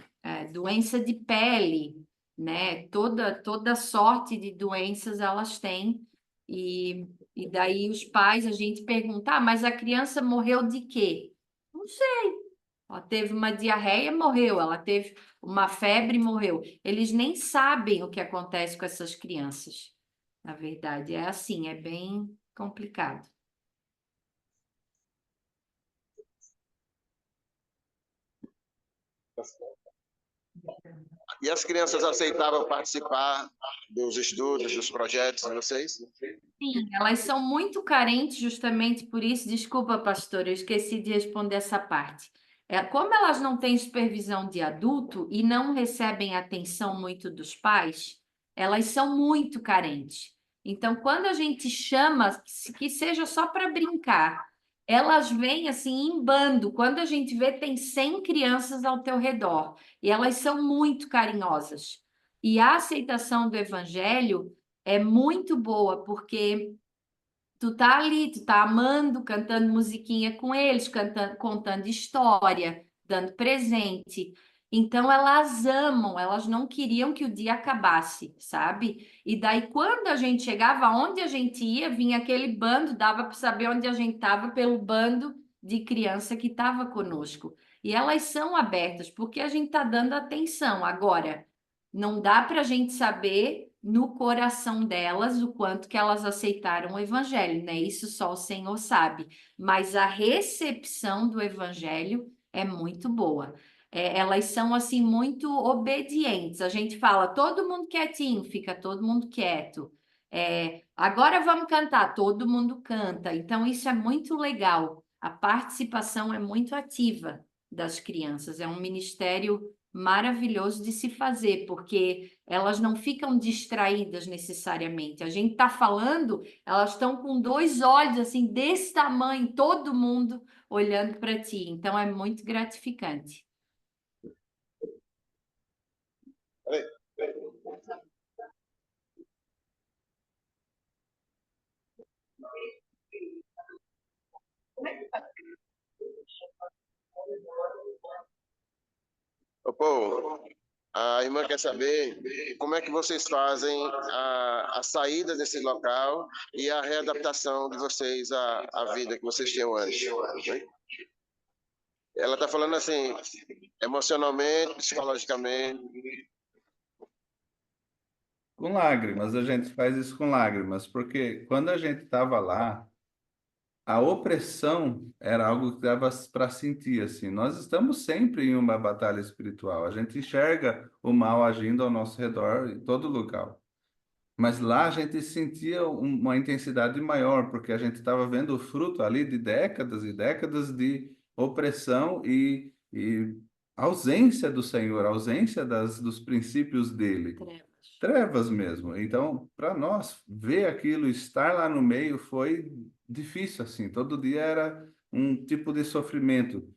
doença de pele, né? Toda sorte de doenças elas têm. E daí os pais, a gente pergunta, mas a criança morreu de quê? Não sei. Ela teve uma diarreia, morreu. Ela teve uma febre, morreu. Eles nem sabem o que acontece com essas crianças. Na verdade, é assim, é bem complicado. E as crianças aceitavam participar dos estudos, dos projetos de vocês? Sim, elas são muito carentes justamente por isso. Desculpa, pastora, eu esqueci de responder essa parte. Como elas não têm supervisão de adulto e não recebem atenção muito dos pais, elas são muito carentes. Então, quando a gente chama, que seja só para brincar, elas vêm assim em bando. Quando a gente vê, tem 100 crianças ao teu redor e elas são muito carinhosas. E a aceitação do evangelho é muito boa, porque tu tá ali, tu tá amando, cantando musiquinha com eles, cantando, contando história, dando presente. Então elas amam, elas não queriam que o dia acabasse, sabe? E daí quando a gente chegava, onde a gente ia, vinha aquele bando, dava para saber onde a gente estava pelo bando de criança que estava conosco. E elas são abertas, porque a gente está dando atenção. Agora, não dá para a gente saber no coração delas o quanto que elas aceitaram o evangelho, né? Isso só o Senhor sabe. Mas a recepção do evangelho é muito boa. Elas são assim muito obedientes. A gente fala todo mundo quietinho, fica todo mundo quieto. Agora vamos cantar, todo mundo canta. Então isso é muito legal. A participação é muito ativa das crianças. É um ministério maravilhoso de se fazer, porque elas não ficam distraídas necessariamente. A gente está falando, elas estão com dois olhos assim desse tamanho, todo mundo olhando para ti. Então é muito gratificante. Pô, a irmã quer saber como é que vocês fazem a saída desse local e a readaptação de vocês à vida que vocês tinham antes. Né? Ela está falando assim, emocionalmente, psicologicamente. Com lágrimas, a gente faz isso com lágrimas, porque quando a gente estava lá, a opressão era algo que dava para sentir assim. Nós estamos sempre em uma batalha espiritual. A gente enxerga o mal agindo ao nosso redor em todo lugar. Mas lá a gente sentia uma intensidade maior, porque a gente estava vendo o fruto ali de décadas e décadas de opressão e ausência do Senhor, ausência dos princípios dele. Trevas. Trevas mesmo. Então, para nós, ver aquilo, estar lá no meio foi difícil, assim. Todo dia era um tipo de sofrimento.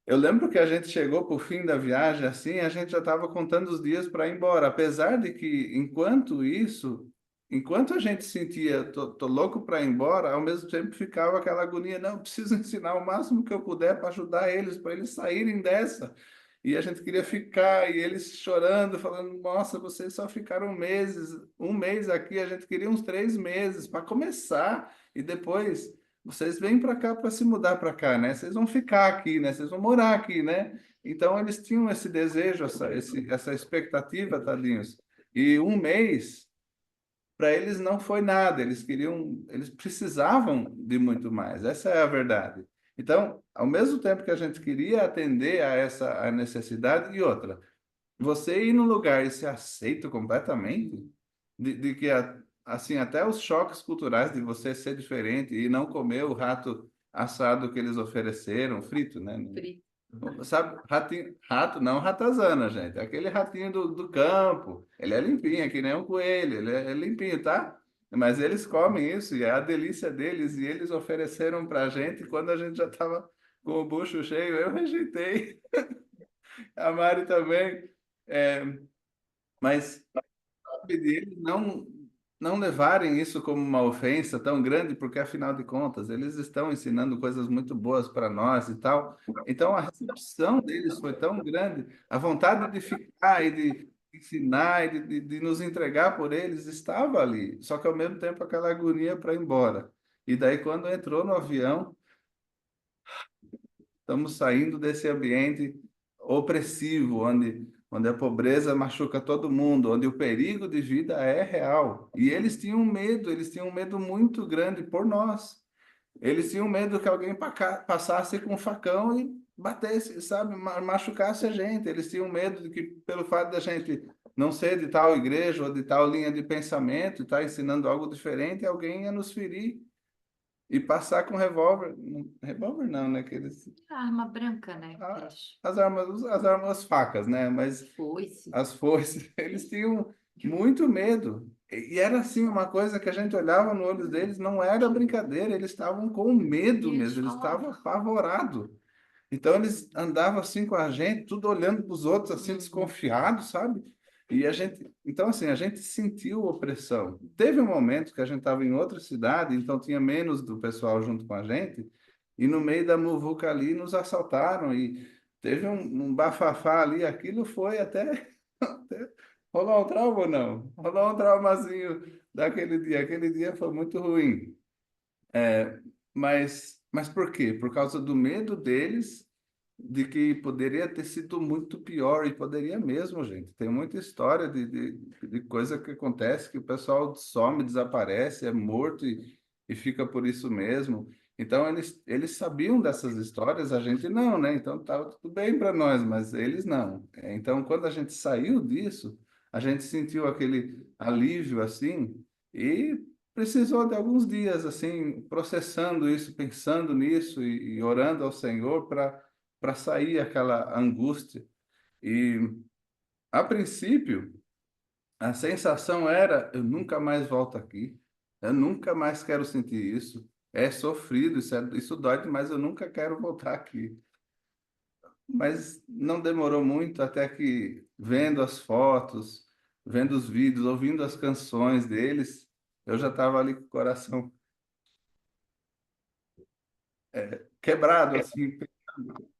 Eu lembro que a gente chegou para o fim da viagem, assim, a gente já estava contando os dias para ir embora, apesar de que, enquanto isso, enquanto a gente sentia, tô louco para ir embora, ao mesmo tempo ficava aquela agonia, não, preciso ensinar o máximo que eu puder para ajudar eles, para eles saírem dessa. E a gente queria ficar, e eles chorando, falando, nossa, vocês só ficaram meses, um mês aqui, a gente queria uns 3 meses para começar, e depois vocês vêm para cá para se mudar para cá, né? Vocês vão ficar aqui, né? Vocês vão morar aqui, né? Então eles tinham esse desejo, essa expectativa, tadinhos. E um mês para eles não foi nada. Eles precisavam de muito mais. Essa é a verdade. Então, ao mesmo tempo que a gente queria atender a essa a necessidade, e outra, você ir num lugar e ser aceito completamente, de que, assim, até os choques culturais de você ser diferente e não comer o rato assado que eles ofereceram, frito, né? Frito. Sabe, ratinho, rato, não ratazana, gente. Aquele ratinho do campo. Ele é limpinho, é que nem um coelho. Ele é limpinho, tá? Mas eles comem isso e é a delícia deles. E eles ofereceram pra gente quando a gente já estava com o bucho cheio. Eu rejeitei. A Mari também. É, mas pedir eles não levarem isso como uma ofensa tão grande, porque afinal de contas eles estão ensinando coisas muito boas para nós e tal. Então a recepção deles foi tão grande, a vontade de ficar e de ensinar e de nos entregar por eles estava ali, só que ao mesmo tempo aquela agonia para ir embora. E daí quando entrou no avião, estamos saindo desse ambiente opressivo, onde a pobreza machuca todo mundo, onde o perigo de vida é real. E eles tinham um medo muito grande por nós. Eles tinham medo que alguém passasse com um facão e batesse, sabe, machucasse a gente. Eles tinham medo de que, pelo fato da gente não ser de tal igreja ou de tal linha de pensamento, estar ensinando algo diferente, alguém ia nos ferir. E passar com revólver. Revólver não, né? Aqueles, A arma branca, né? a- Acho. as facas, né? Mas Foice. as foices, eles tinham muito medo. E era assim, uma coisa que a gente olhava no olho deles, não era brincadeira, eles estavam com medo E eles mesmo, eles estavam falavam. apavorados. Então eles andavam assim com a gente, tudo olhando para os outros, assim, Uhum. desconfiados, sabe? E a gente, então assim, a gente sentiu opressão. Teve um momento que a gente estava em outra cidade, então tinha menos do pessoal junto com a gente, e no meio da muvuca ali nos assaltaram e teve um bafafá ali, aquilo foi até rolou um trauma ou não? Rolou um traumazinho daquele dia. Aquele dia foi muito ruim. Mas por quê? Por causa do medo deles de que poderia ter sido muito pior, e poderia mesmo, gente. Tem muita história de coisa que acontece, que o pessoal some, desaparece, é morto e fica por isso mesmo. Então, eles sabiam dessas histórias, a gente não, né? Então, estava tudo bem para nós, mas eles não. Então, quando a gente saiu disso, a gente sentiu aquele alívio, assim, e precisou de alguns dias, assim, processando isso, pensando nisso e orando ao Senhor para sair aquela angústia. E, a princípio, a sensação era: eu nunca mais volto aqui, eu nunca mais quero sentir isso. É sofrido, isso dói, mas eu nunca quero voltar aqui. Mas não demorou muito até que, vendo as fotos, vendo os vídeos, ouvindo as canções deles, eu já estava ali com o coração quebrado, assim,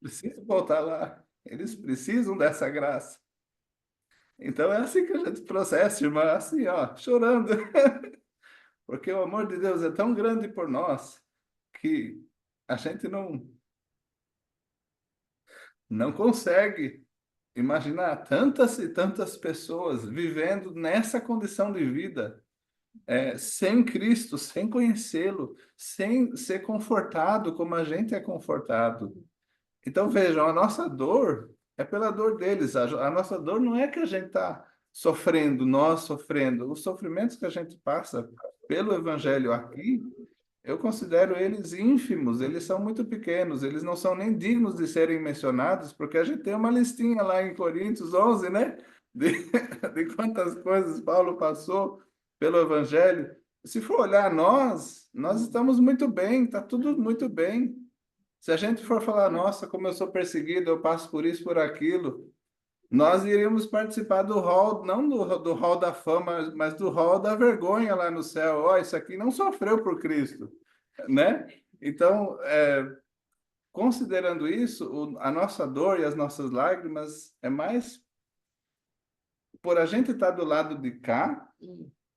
preciso voltar lá. Eles precisam dessa graça. Então é assim que a gente processa, irmã, assim, ó, chorando, porque o amor de Deus é tão grande por nós que a gente não consegue imaginar tantas e tantas pessoas vivendo nessa condição de vida, sem Cristo, sem conhecê-lo, sem ser confortado como a gente é confortado. Então vejam, a nossa dor é pela dor deles. A nossa dor não é que a gente está sofrendo, nós sofrendo. Os sofrimentos que a gente passa pelo Evangelho aqui, eu considero eles ínfimos, eles são muito pequenos, eles não são nem dignos de serem mencionados, porque a gente tem uma listinha lá em Coríntios 11, né? De, de quantas coisas Paulo passou pelo Evangelho. Se for olhar nós estamos muito bem, está tudo muito bem. Se a gente for falar, nossa, como eu sou perseguido, eu passo por isso, por aquilo, nós iríamos participar do hall, não do hall da fama, mas do hall da vergonha lá no céu. Ó, isso aqui não sofreu por Cristo, né? Então, considerando isso, a nossa dor e as nossas lágrimas é mais por a gente estar do lado de cá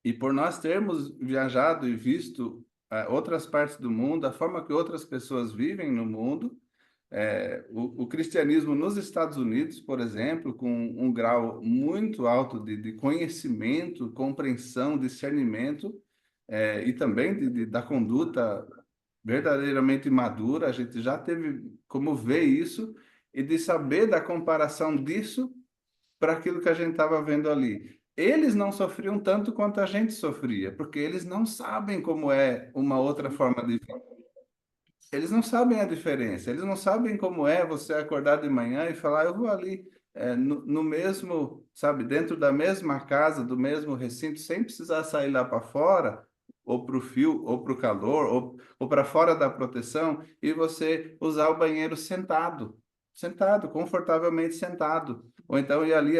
e por nós termos viajado e visto outras partes do mundo, a forma que outras pessoas vivem no mundo. O cristianismo nos Estados Unidos, por exemplo, com um grau muito alto de conhecimento, compreensão, discernimento, e também da conduta verdadeiramente madura, a gente já teve como ver isso e de saber da comparação disso para aquilo que a gente estava vendo ali. Eles não sofriam tanto quanto a gente sofria, porque eles não sabem como é uma outra forma de vida. Eles não sabem a diferença, eles não sabem como é você acordar de manhã e falar, eu vou ali no mesmo, sabe, dentro da mesma casa, do mesmo recinto, sem precisar sair lá para fora, ou para o fio, ou para o calor, ou para fora da proteção, e você usar o banheiro sentado, sentado, confortavelmente sentado. Ou então ir ali,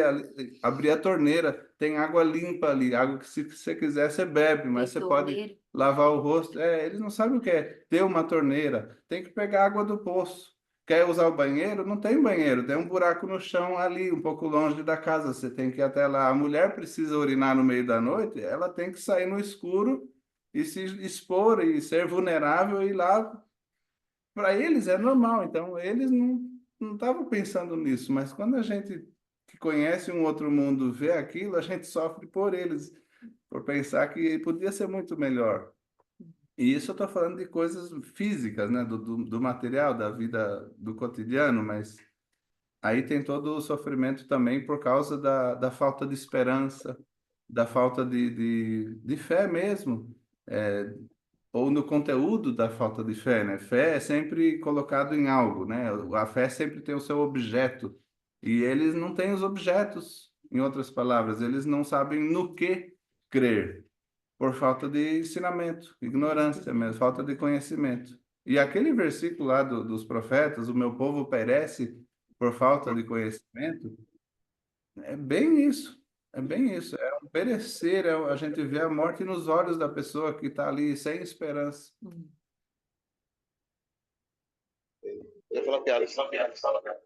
abrir a torneira, tem água limpa ali, água que se você quiser você bebe, mas Tem você pode torneira. lavar o rosto. Eles não sabem o que é ter uma torneira. Tem que pegar água do poço. Quer usar o banheiro? Não tem banheiro. Tem um buraco no chão ali, um pouco longe da casa. Você tem que ir até lá. A mulher precisa urinar no meio da noite. Ela tem que sair no escuro e se expor e ser vulnerável e ir lá. Para eles é normal. Então, eles não estavam pensando nisso. Mas quando a gente que conhece um outro mundo vê aquilo, a gente sofre por eles, por pensar que podia ser muito melhor. E isso eu estou falando de coisas físicas, né? Do material, da vida do cotidiano, mas aí tem todo o sofrimento também por causa da falta de esperança, da falta de fé mesmo, ou no conteúdo da falta de fé, né? Fé é sempre colocado em algo, né? A fé sempre tem o seu objeto, e eles não têm os objetos, em outras palavras, eles não sabem no que crer por falta de ensinamento, ignorância mesmo, falta de conhecimento. E aquele versículo lá dos profetas, o meu povo perece por falta de conhecimento, é bem isso. É bem isso. É um perecer, a gente vê a morte nos olhos da pessoa que está ali sem esperança. Eu falo piada, só piada, só piada.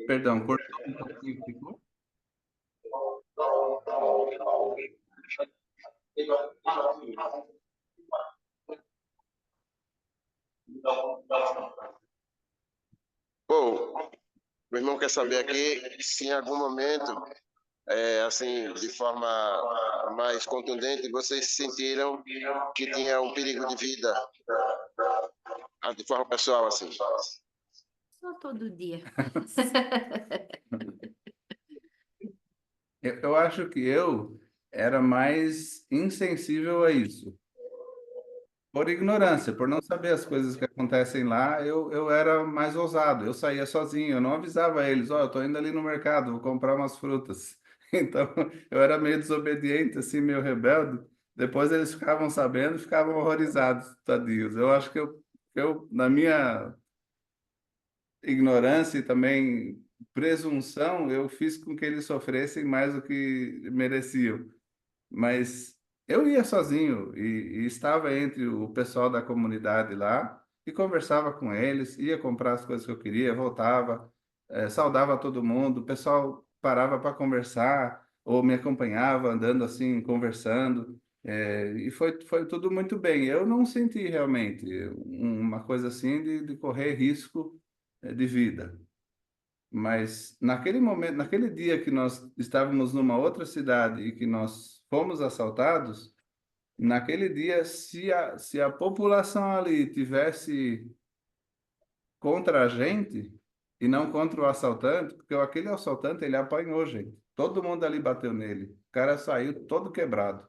Perdão, cortou um pouquinho, ficou? Bom, meu irmão quer saber aqui se em algum momento, assim, de forma mais contundente, vocês sentiram que tinha um perigo de vida, de forma pessoal, assim. Só todo dia. Eu acho que eu era mais insensível a isso. Por ignorância, por não saber as coisas que acontecem lá, eu era mais ousado. Eu saía sozinho, eu não avisava eles, ó, eu tô indo ali no mercado, vou comprar umas frutas. Então, eu era meio desobediente, assim, meio rebelde. Depois eles ficavam sabendo e ficavam horrorizados, tadinhos. Eu acho que na minha ignorância e também presunção, eu fiz com que eles sofressem mais do que mereciam. Mas eu ia sozinho e estava entre o pessoal da comunidade lá e conversava com eles, ia comprar as coisas que eu queria, voltava, saudava todo mundo, o pessoal parava para conversar ou me acompanhava andando assim, conversando, e foi tudo muito bem. Eu não senti realmente uma coisa assim de correr risco, de vida. Mas naquele momento, naquele dia que nós estávamos numa outra cidade e que nós fomos assaltados, naquele dia, se a população ali tivesse contra a gente e não contra o assaltante, porque aquele assaltante ele apanhou, gente. Todo mundo ali bateu nele. O cara saiu todo quebrado.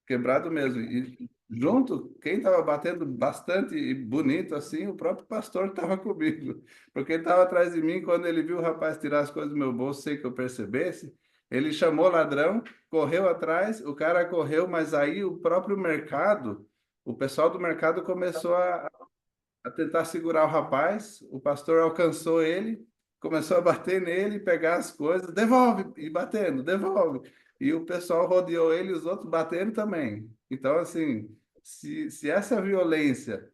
Quebrado mesmo. E junto, quem estava batendo bastante e bonito assim, o próprio pastor estava comigo. Porque ele estava atrás de mim, quando ele viu o rapaz tirar as coisas do meu bolso sem que eu percebesse, ele chamou o ladrão, correu atrás, o cara correu, mas aí o próprio mercado, o pessoal do mercado começou a tentar segurar o rapaz, o pastor alcançou ele, começou a bater nele, pegar as coisas, devolve, e batendo, devolve. E o pessoal rodeou ele e os outros batendo também. Então, assim, se essa violência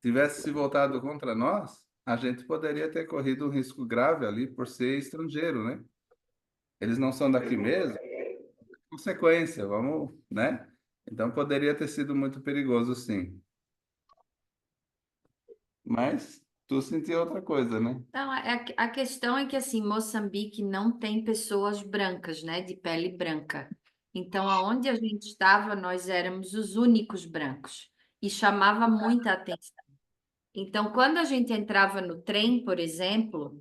tivesse se voltado contra nós, a gente poderia ter corrido um risco grave ali por ser estrangeiro, né? Eles não são daqui mesmo, consequência, vamos, né? Então poderia ter sido muito perigoso, sim. Mas tu sentiu outra coisa, né? Então, a questão é que, assim, Moçambique não tem pessoas brancas, né, de pele branca. Então, aonde a gente estava, nós éramos os únicos brancos e chamava muita atenção. Então, quando a gente entrava no trem, por exemplo,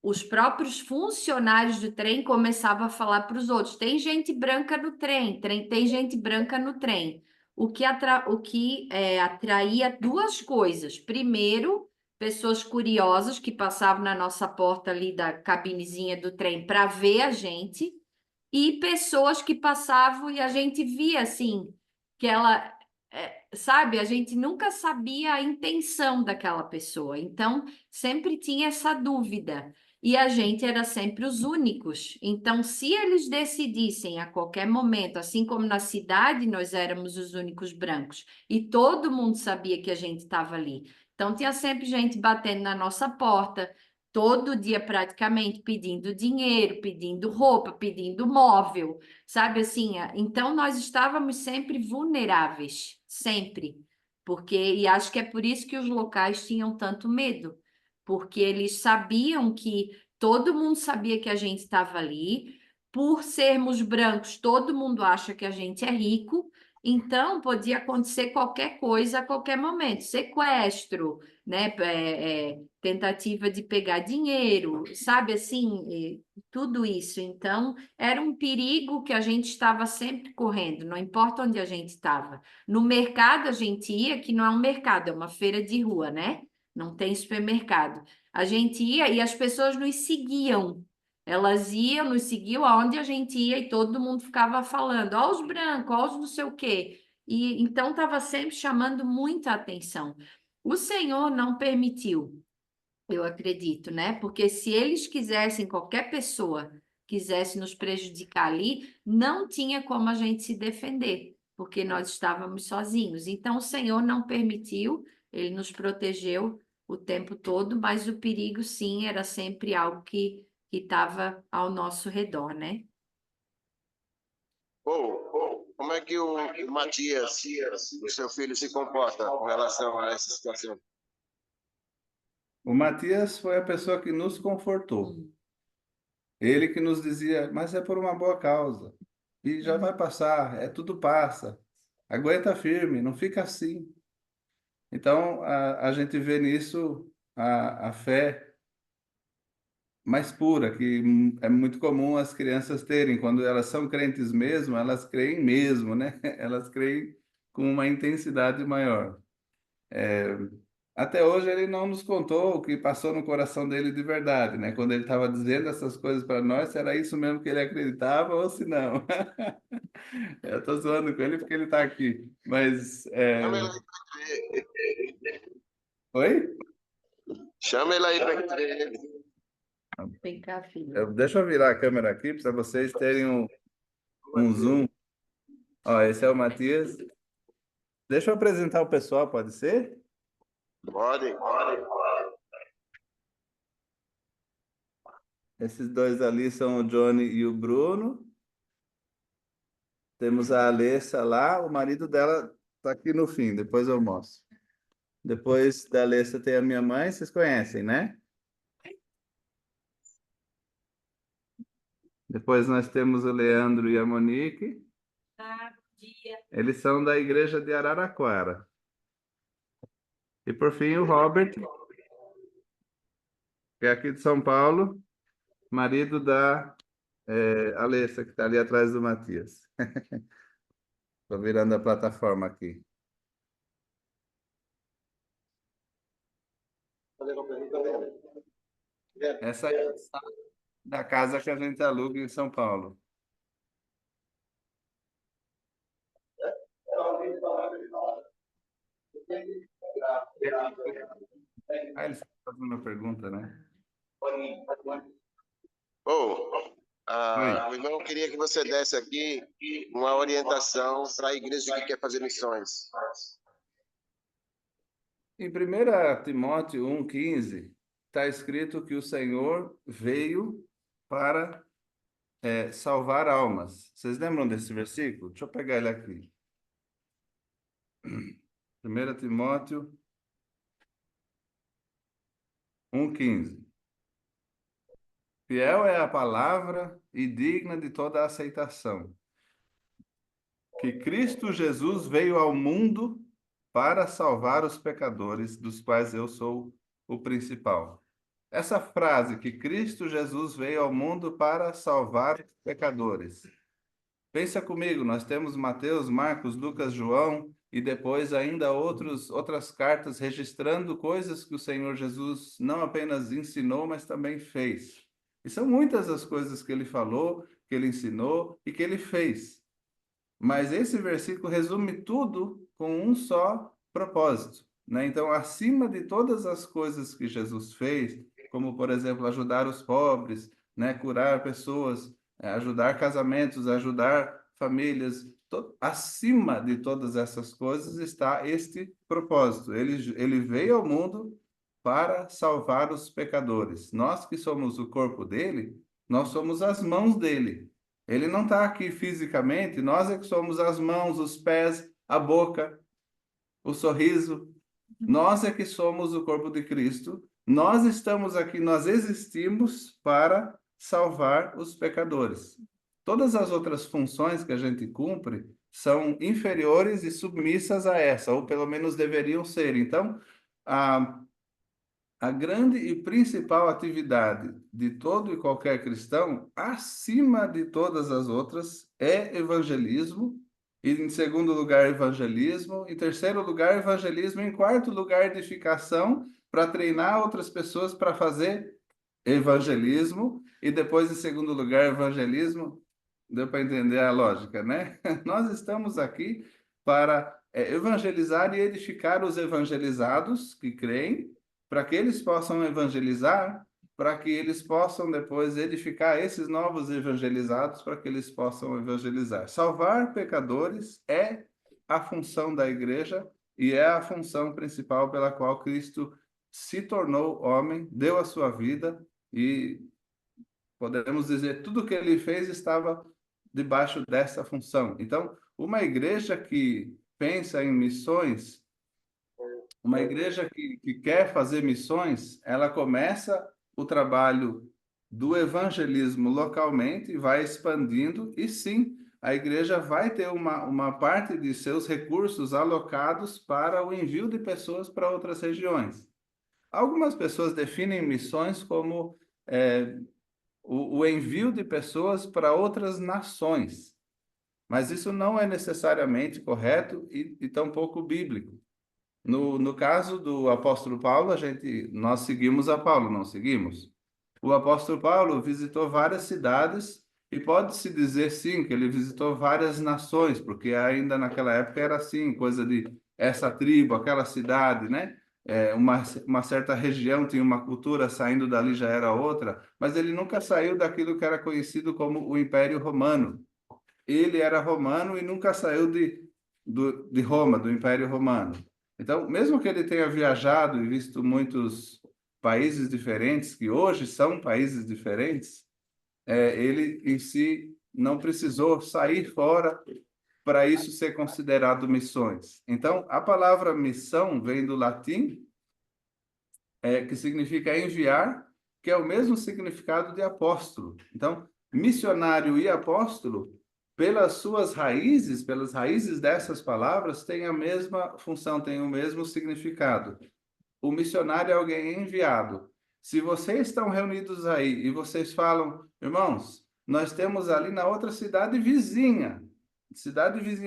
os próprios funcionários do trem começavam a falar para os outros: tem gente branca no trem, tem gente branca no trem. O que atraía duas coisas. Primeiro, pessoas curiosas que passavam na nossa porta ali da cabinezinha do trem para ver a gente, e pessoas que passavam e a gente via assim, que ela, sabe, a gente nunca sabia a intenção daquela pessoa, então sempre tinha essa dúvida. E a gente era sempre os únicos. Então, se eles decidissem a qualquer momento, assim como na cidade nós éramos os únicos brancos, e todo mundo sabia que a gente estava ali. Então, tinha sempre gente batendo na nossa porta, todo dia praticamente pedindo dinheiro, pedindo roupa, pedindo móvel, sabe assim? Então nós estávamos sempre vulneráveis, sempre. Porque e acho que é por isso que os locais tinham tanto medo, porque eles sabiam que todo mundo sabia que a gente estava ali. Por sermos brancos, todo mundo acha que a gente é rico, então podia acontecer qualquer coisa a qualquer momento, sequestro, né? Tentativa de pegar dinheiro, sabe assim, tudo isso. Então, era um perigo que a gente estava sempre correndo, não importa onde a gente estava. No mercado a gente ia, que não é um mercado, é uma feira de rua, né? Não tem supermercado. A gente ia e as pessoas nos seguiam. Elas iam, nos seguiam aonde a gente ia e todo mundo ficava falando, ó os brancos, ó os não sei o quê. E então estava sempre chamando muita atenção. O Senhor não permitiu, eu acredito, né? Porque se eles quisessem, qualquer pessoa quisesse nos prejudicar ali, não tinha como a gente se defender, porque nós estávamos sozinhos. Então, o Senhor não permitiu, ele nos protegeu o tempo todo, mas o perigo, sim, era sempre algo que estava ao nosso redor, né? Como é que o Matias, o seu filho, se comporta com relação a essa situação? O Matias foi a pessoa que nos confortou. Hum. Ele que nos dizia, mas é por uma boa causa. E já vai passar, tudo passa. Aguenta firme, não fica assim. Então, a gente vê nisso a fé mais pura, que é muito comum as crianças terem. Quando elas são crentes mesmo, elas creem mesmo, né? Elas creem com uma intensidade maior. Até hoje ele não nos contou o que passou no coração dele de verdade, né? Quando ele estava dizendo essas coisas para nós, se era isso mesmo que ele acreditava ou se não. Eu estou zoando com ele porque ele está aqui. Mas, Chama ele aí pra ver. oi? Chama ele aí para ver ele. Vem cá, filho. Deixa eu virar a câmera aqui para vocês terem um zoom. Ó, esse é o Matias. Deixa eu apresentar o pessoal, pode ser? Pode. Esses dois ali são o Johnny e o Bruno. Temos a Alessa lá, o marido dela está aqui no fim, depois eu mostro. Depois da Alessa tem a minha mãe, vocês conhecem, né? Depois nós temos o Leandro e a Monique. Eles são da igreja de Araraquara. E por fim o Robert, que é aqui de São Paulo, marido da Alessa, que está ali atrás do Matias. Estou virando a plataforma aqui. Essa é a sala da casa que a gente aluga em São Paulo. Ah, eles estão fazendo uma pergunta, né? Oi. O irmão queria que você desse aqui uma orientação para a igreja que quer fazer missões. Em 1 Timóteo 1,15, está escrito que o Senhor veio para salvar almas. Vocês lembram desse versículo? Deixa eu pegar ele aqui. 1 Timóteo 1,15. Fiel é a palavra e digna de toda a aceitação, que Cristo Jesus veio ao mundo para salvar os pecadores, dos quais eu sou o principal. Essa frase, que Cristo Jesus veio ao mundo para salvar os pecadores. Pensa comigo, nós temos Mateus, Marcos, Lucas, João e depois ainda outras cartas registrando coisas que o Senhor Jesus não apenas ensinou, mas também fez. E são muitas as coisas que ele falou, que ele ensinou e que ele fez. Mas esse versículo resume tudo com um só propósito, né? Então, acima de todas as coisas que Jesus fez, como, por exemplo, ajudar os pobres, né? Curar pessoas, ajudar casamentos, ajudar famílias, acima de todas essas coisas está este propósito. Ele veio ao mundo para salvar os pecadores. Nós que somos o corpo dele, nós somos as mãos dele. Ele não está aqui fisicamente, nós é que somos as mãos, os pés, a boca, o sorriso. Nós é que somos o corpo de Cristo. Nós estamos aqui, nós existimos para salvar os pecadores. Todas as outras funções que a gente cumpre são inferiores e submissas a essa, ou pelo menos deveriam ser. Então, a grande e principal atividade de todo e qualquer cristão, acima de todas as outras, é evangelismo. E em segundo lugar, evangelismo. Em terceiro lugar, evangelismo. Em quarto lugar, edificação, para treinar outras pessoas para fazer evangelismo. E depois, em segundo lugar, evangelismo. Deu para entender a lógica, né? Nós estamos aqui para evangelizar e edificar os evangelizados que creem, para que eles possam evangelizar, para que eles possam depois edificar esses novos evangelizados, para que eles possam evangelizar. Salvar pecadores é a função da igreja e é a função principal pela qual Cristo se tornou homem, deu a sua vida e podemos dizer tudo o que ele fez estava debaixo dessa função. Então, uma igreja que pensa em missões, uma igreja que quer fazer missões, ela começa o trabalho do evangelismo localmente e vai expandindo, e sim, a igreja vai ter uma parte de seus recursos alocados para o envio de pessoas para outras regiões. Algumas pessoas definem missões como o envio de pessoas para outras nações, mas isso não é necessariamente correto e tampouco bíblico. No caso do apóstolo Paulo, nós seguimos a Paulo, não seguimos? O apóstolo Paulo visitou várias cidades e pode-se dizer, sim, que ele visitou várias nações, porque ainda naquela época era assim, coisa de essa tribo, aquela cidade, né? Uma certa região tinha uma cultura, saindo dali já era outra, mas ele nunca saiu daquilo que era conhecido como o Império Romano. Ele era romano e nunca saiu de Roma, do Império Romano. Então, mesmo que ele tenha viajado e visto muitos países diferentes, que hoje são países diferentes, ele em si não precisou sair fora para isso ser considerado missões. Então, a palavra missão vem do latim, que significa enviar, que é o mesmo significado de apóstolo. Então, missionário e apóstolo, pelas suas raízes, pelas raízes dessas palavras, têm a mesma função, têm o mesmo significado. O missionário é alguém enviado. Se vocês estão reunidos aí e vocês falam, irmãos, nós temos ali na outra cidade vizinha,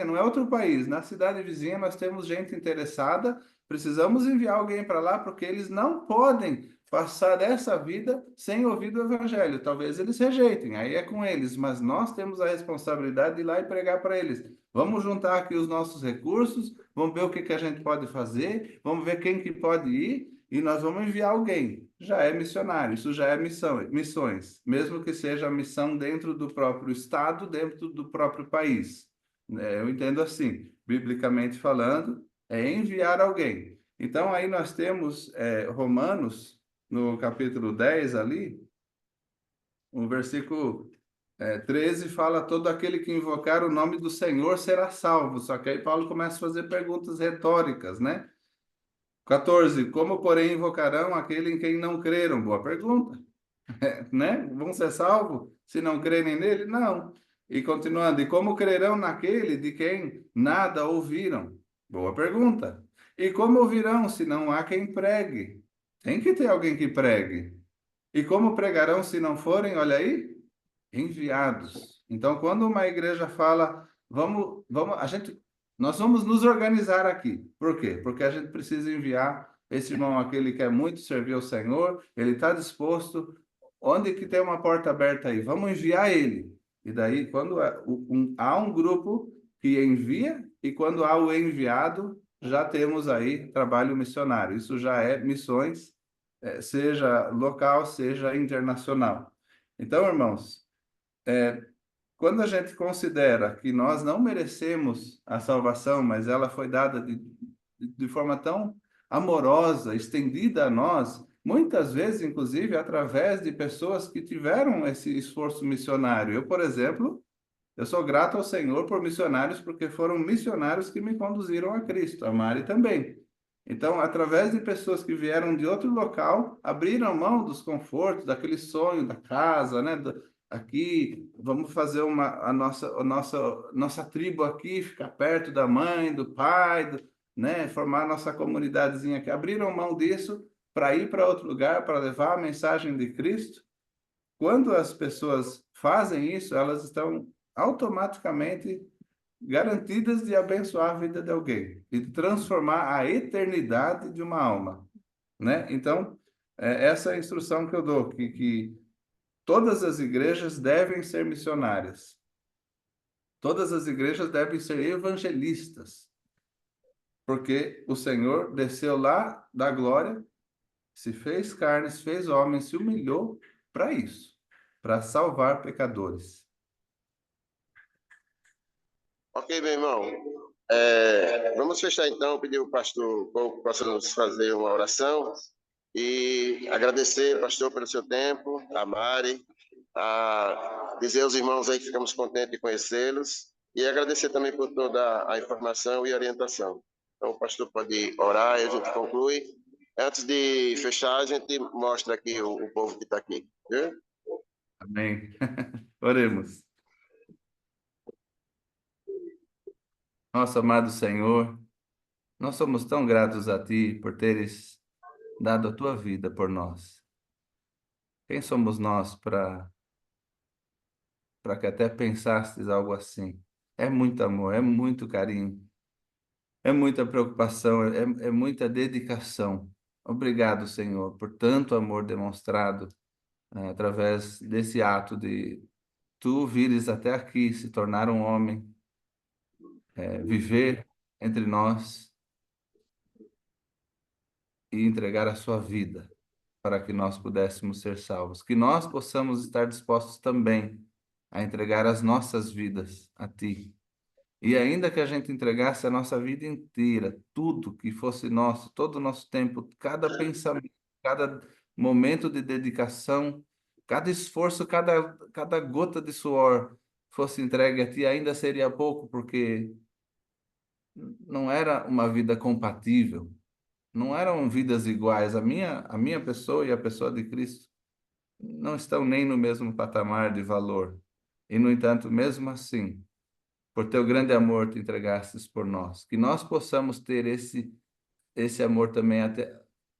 não é outro país, na cidade vizinha nós temos gente interessada, precisamos enviar alguém para lá porque eles não podem passar dessa vida sem ouvir do evangelho. Talvez eles rejeitem, aí é com eles, mas nós temos a responsabilidade de ir lá e pregar para eles. Vamos juntar aqui os nossos recursos, vamos ver o que a gente pode fazer, vamos ver quem que pode ir e nós vamos enviar alguém. Já é missionário, isso já é missões, mesmo que seja missão dentro do próprio estado, dentro do próprio país. Eu entendo assim, biblicamente falando, é enviar alguém. Então, aí nós temos Romanos, no capítulo 10 ali, o versículo 13 fala: todo aquele que invocar o nome do Senhor será salvo. Só que aí Paulo começa a fazer perguntas retóricas, né? 14, como, porém, invocarão aquele em quem não creram? Boa pergunta. né? Vão ser salvos se não crerem nele? Não. E continuando, e como crerão naquele de quem nada ouviram? Boa pergunta. E como ouvirão se não há quem pregue? Tem que ter alguém que pregue. E como pregarão se não forem, olha aí, enviados? Então, quando uma igreja fala, nós vamos nos organizar aqui. Por quê? Porque a gente precisa enviar esse irmão aqui, ele quer muito servir ao Senhor, ele está disposto. Onde que tem uma porta aberta aí? Vamos enviar ele. E daí, quando há um grupo que envia, e quando há o enviado, já temos aí trabalho missionário. Isso já é missões, seja local, seja internacional. Então, irmãos, quando a gente considera que nós não merecemos a salvação, mas ela foi dada de forma tão amorosa, estendida a nós, muitas vezes, inclusive, através de pessoas que tiveram esse esforço missionário. Eu, por exemplo, eu sou grato ao Senhor por missionários, porque foram missionários que me conduziram a Cristo, a Mari também. Então, através de pessoas que vieram de outro local, abriram mão dos confortos, daquele sonho da casa, né? Aqui, vamos fazer a nossa tribo aqui, ficar perto da mãe, do pai, né? Formar a nossa comunidadezinha aqui. Abriram mão disso para ir para outro lugar, para levar a mensagem de Cristo. Quando as pessoas fazem isso, elas estão automaticamente garantidas de abençoar a vida de alguém e de transformar a eternidade de uma alma, né? Então, essa é a instrução que eu dou, que todas as igrejas devem ser missionárias. Todas as igrejas devem ser evangelistas, porque o Senhor desceu lá da glória, se fez carne, se fez homem, se humilhou para isso, para salvar pecadores. Ok, meu irmão. Vamos fechar então, pedir o pastor Pouco para nos fazer uma oração e agradecer, pastor, pelo seu tempo, a Mari, a dizer aos irmãos aí que ficamos contentes de conhecê-los e agradecer também por toda a informação e orientação. Então, o pastor pode orar e a gente conclui. Antes de fechar, a gente mostra aqui o povo que está aqui. Viu? Amém. Oremos. Nosso amado Senhor, nós somos tão gratos a Ti por teres dado a Tua vida por nós. Quem somos nós para que até pensastes algo assim? É muito amor, é muito carinho, é muita preocupação, é muita dedicação. Obrigado, Senhor, por tanto amor demonstrado através desse ato de Tu vires até aqui, se tornar um homem, viver entre nós e entregar a sua vida para que nós pudéssemos ser salvos. Que nós possamos estar dispostos também a entregar as nossas vidas a Ti. E ainda que a gente entregasse a nossa vida inteira, tudo que fosse nosso, todo o nosso tempo, cada pensamento, cada momento de dedicação, cada esforço, cada gota de suor fosse entregue a Ti, ainda seria pouco, porque não era uma vida compatível, não eram vidas iguais. A minha pessoa e a pessoa de Cristo não estão nem no mesmo patamar de valor. E, no entanto, mesmo assim, por teu grande amor te entregastes por nós. Que nós possamos ter esse amor também, até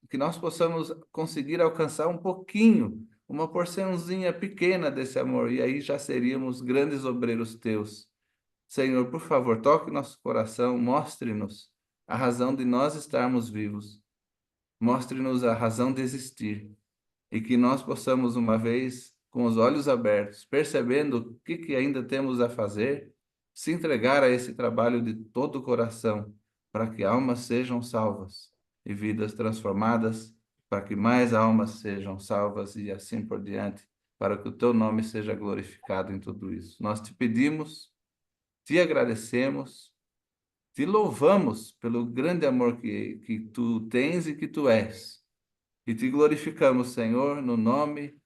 que nós possamos conseguir alcançar um pouquinho, uma porçãozinha pequena desse amor, e aí já seríamos grandes obreiros teus. Senhor, por favor, toque nosso coração, mostre-nos a razão de nós estarmos vivos, mostre-nos a razão de existir, e que nós possamos, uma vez com os olhos abertos, percebendo o que ainda temos a fazer, se entregar a esse trabalho de todo o coração, para que almas sejam salvas e vidas transformadas, para que mais almas sejam salvas e assim por diante, para que o teu nome seja glorificado em tudo isso. Nós te pedimos, te agradecemos, te louvamos pelo grande amor que tu tens e que tu és. E te glorificamos, Senhor, no nome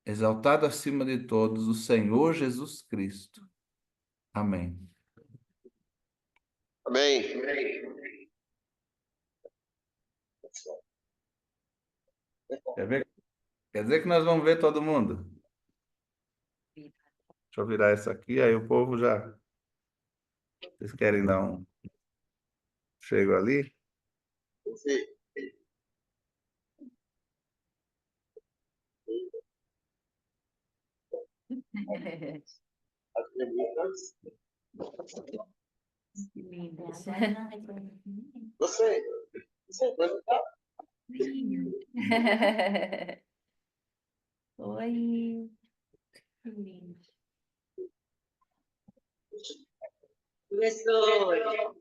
exaltado acima de todos, o Senhor Jesus Cristo. Amém. Amém. Quer ver? Quer dizer que nós vamos ver todo mundo? Deixa eu virar isso aqui, aí o povo já... Vocês querem dar um... Chego ali? Sim. As perguntas. Que lindas. Você perguntar? Oi. Que lindo. Professor.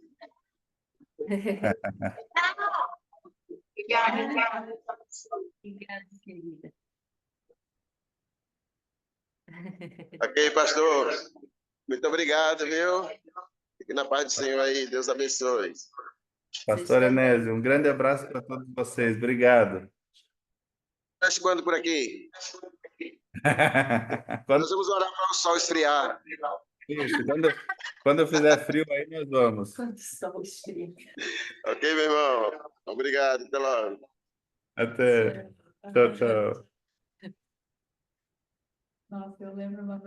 Obrigada. Obrigada, querida. Ok, pastor. Muito obrigado, viu? Fique na paz do Senhor aí. Deus abençoe. Pastor Enésio, um grande abraço para todos vocês. Obrigado. Feche quando por aqui. Quando, Nós vamos orar para o sol esfriar. isso, quando fizer frio, aí nós vamos. Quando o sol esfria. Ok, meu irmão? Obrigado. Até logo. Até. Tchau, tchau. Nossa, eu lembro uma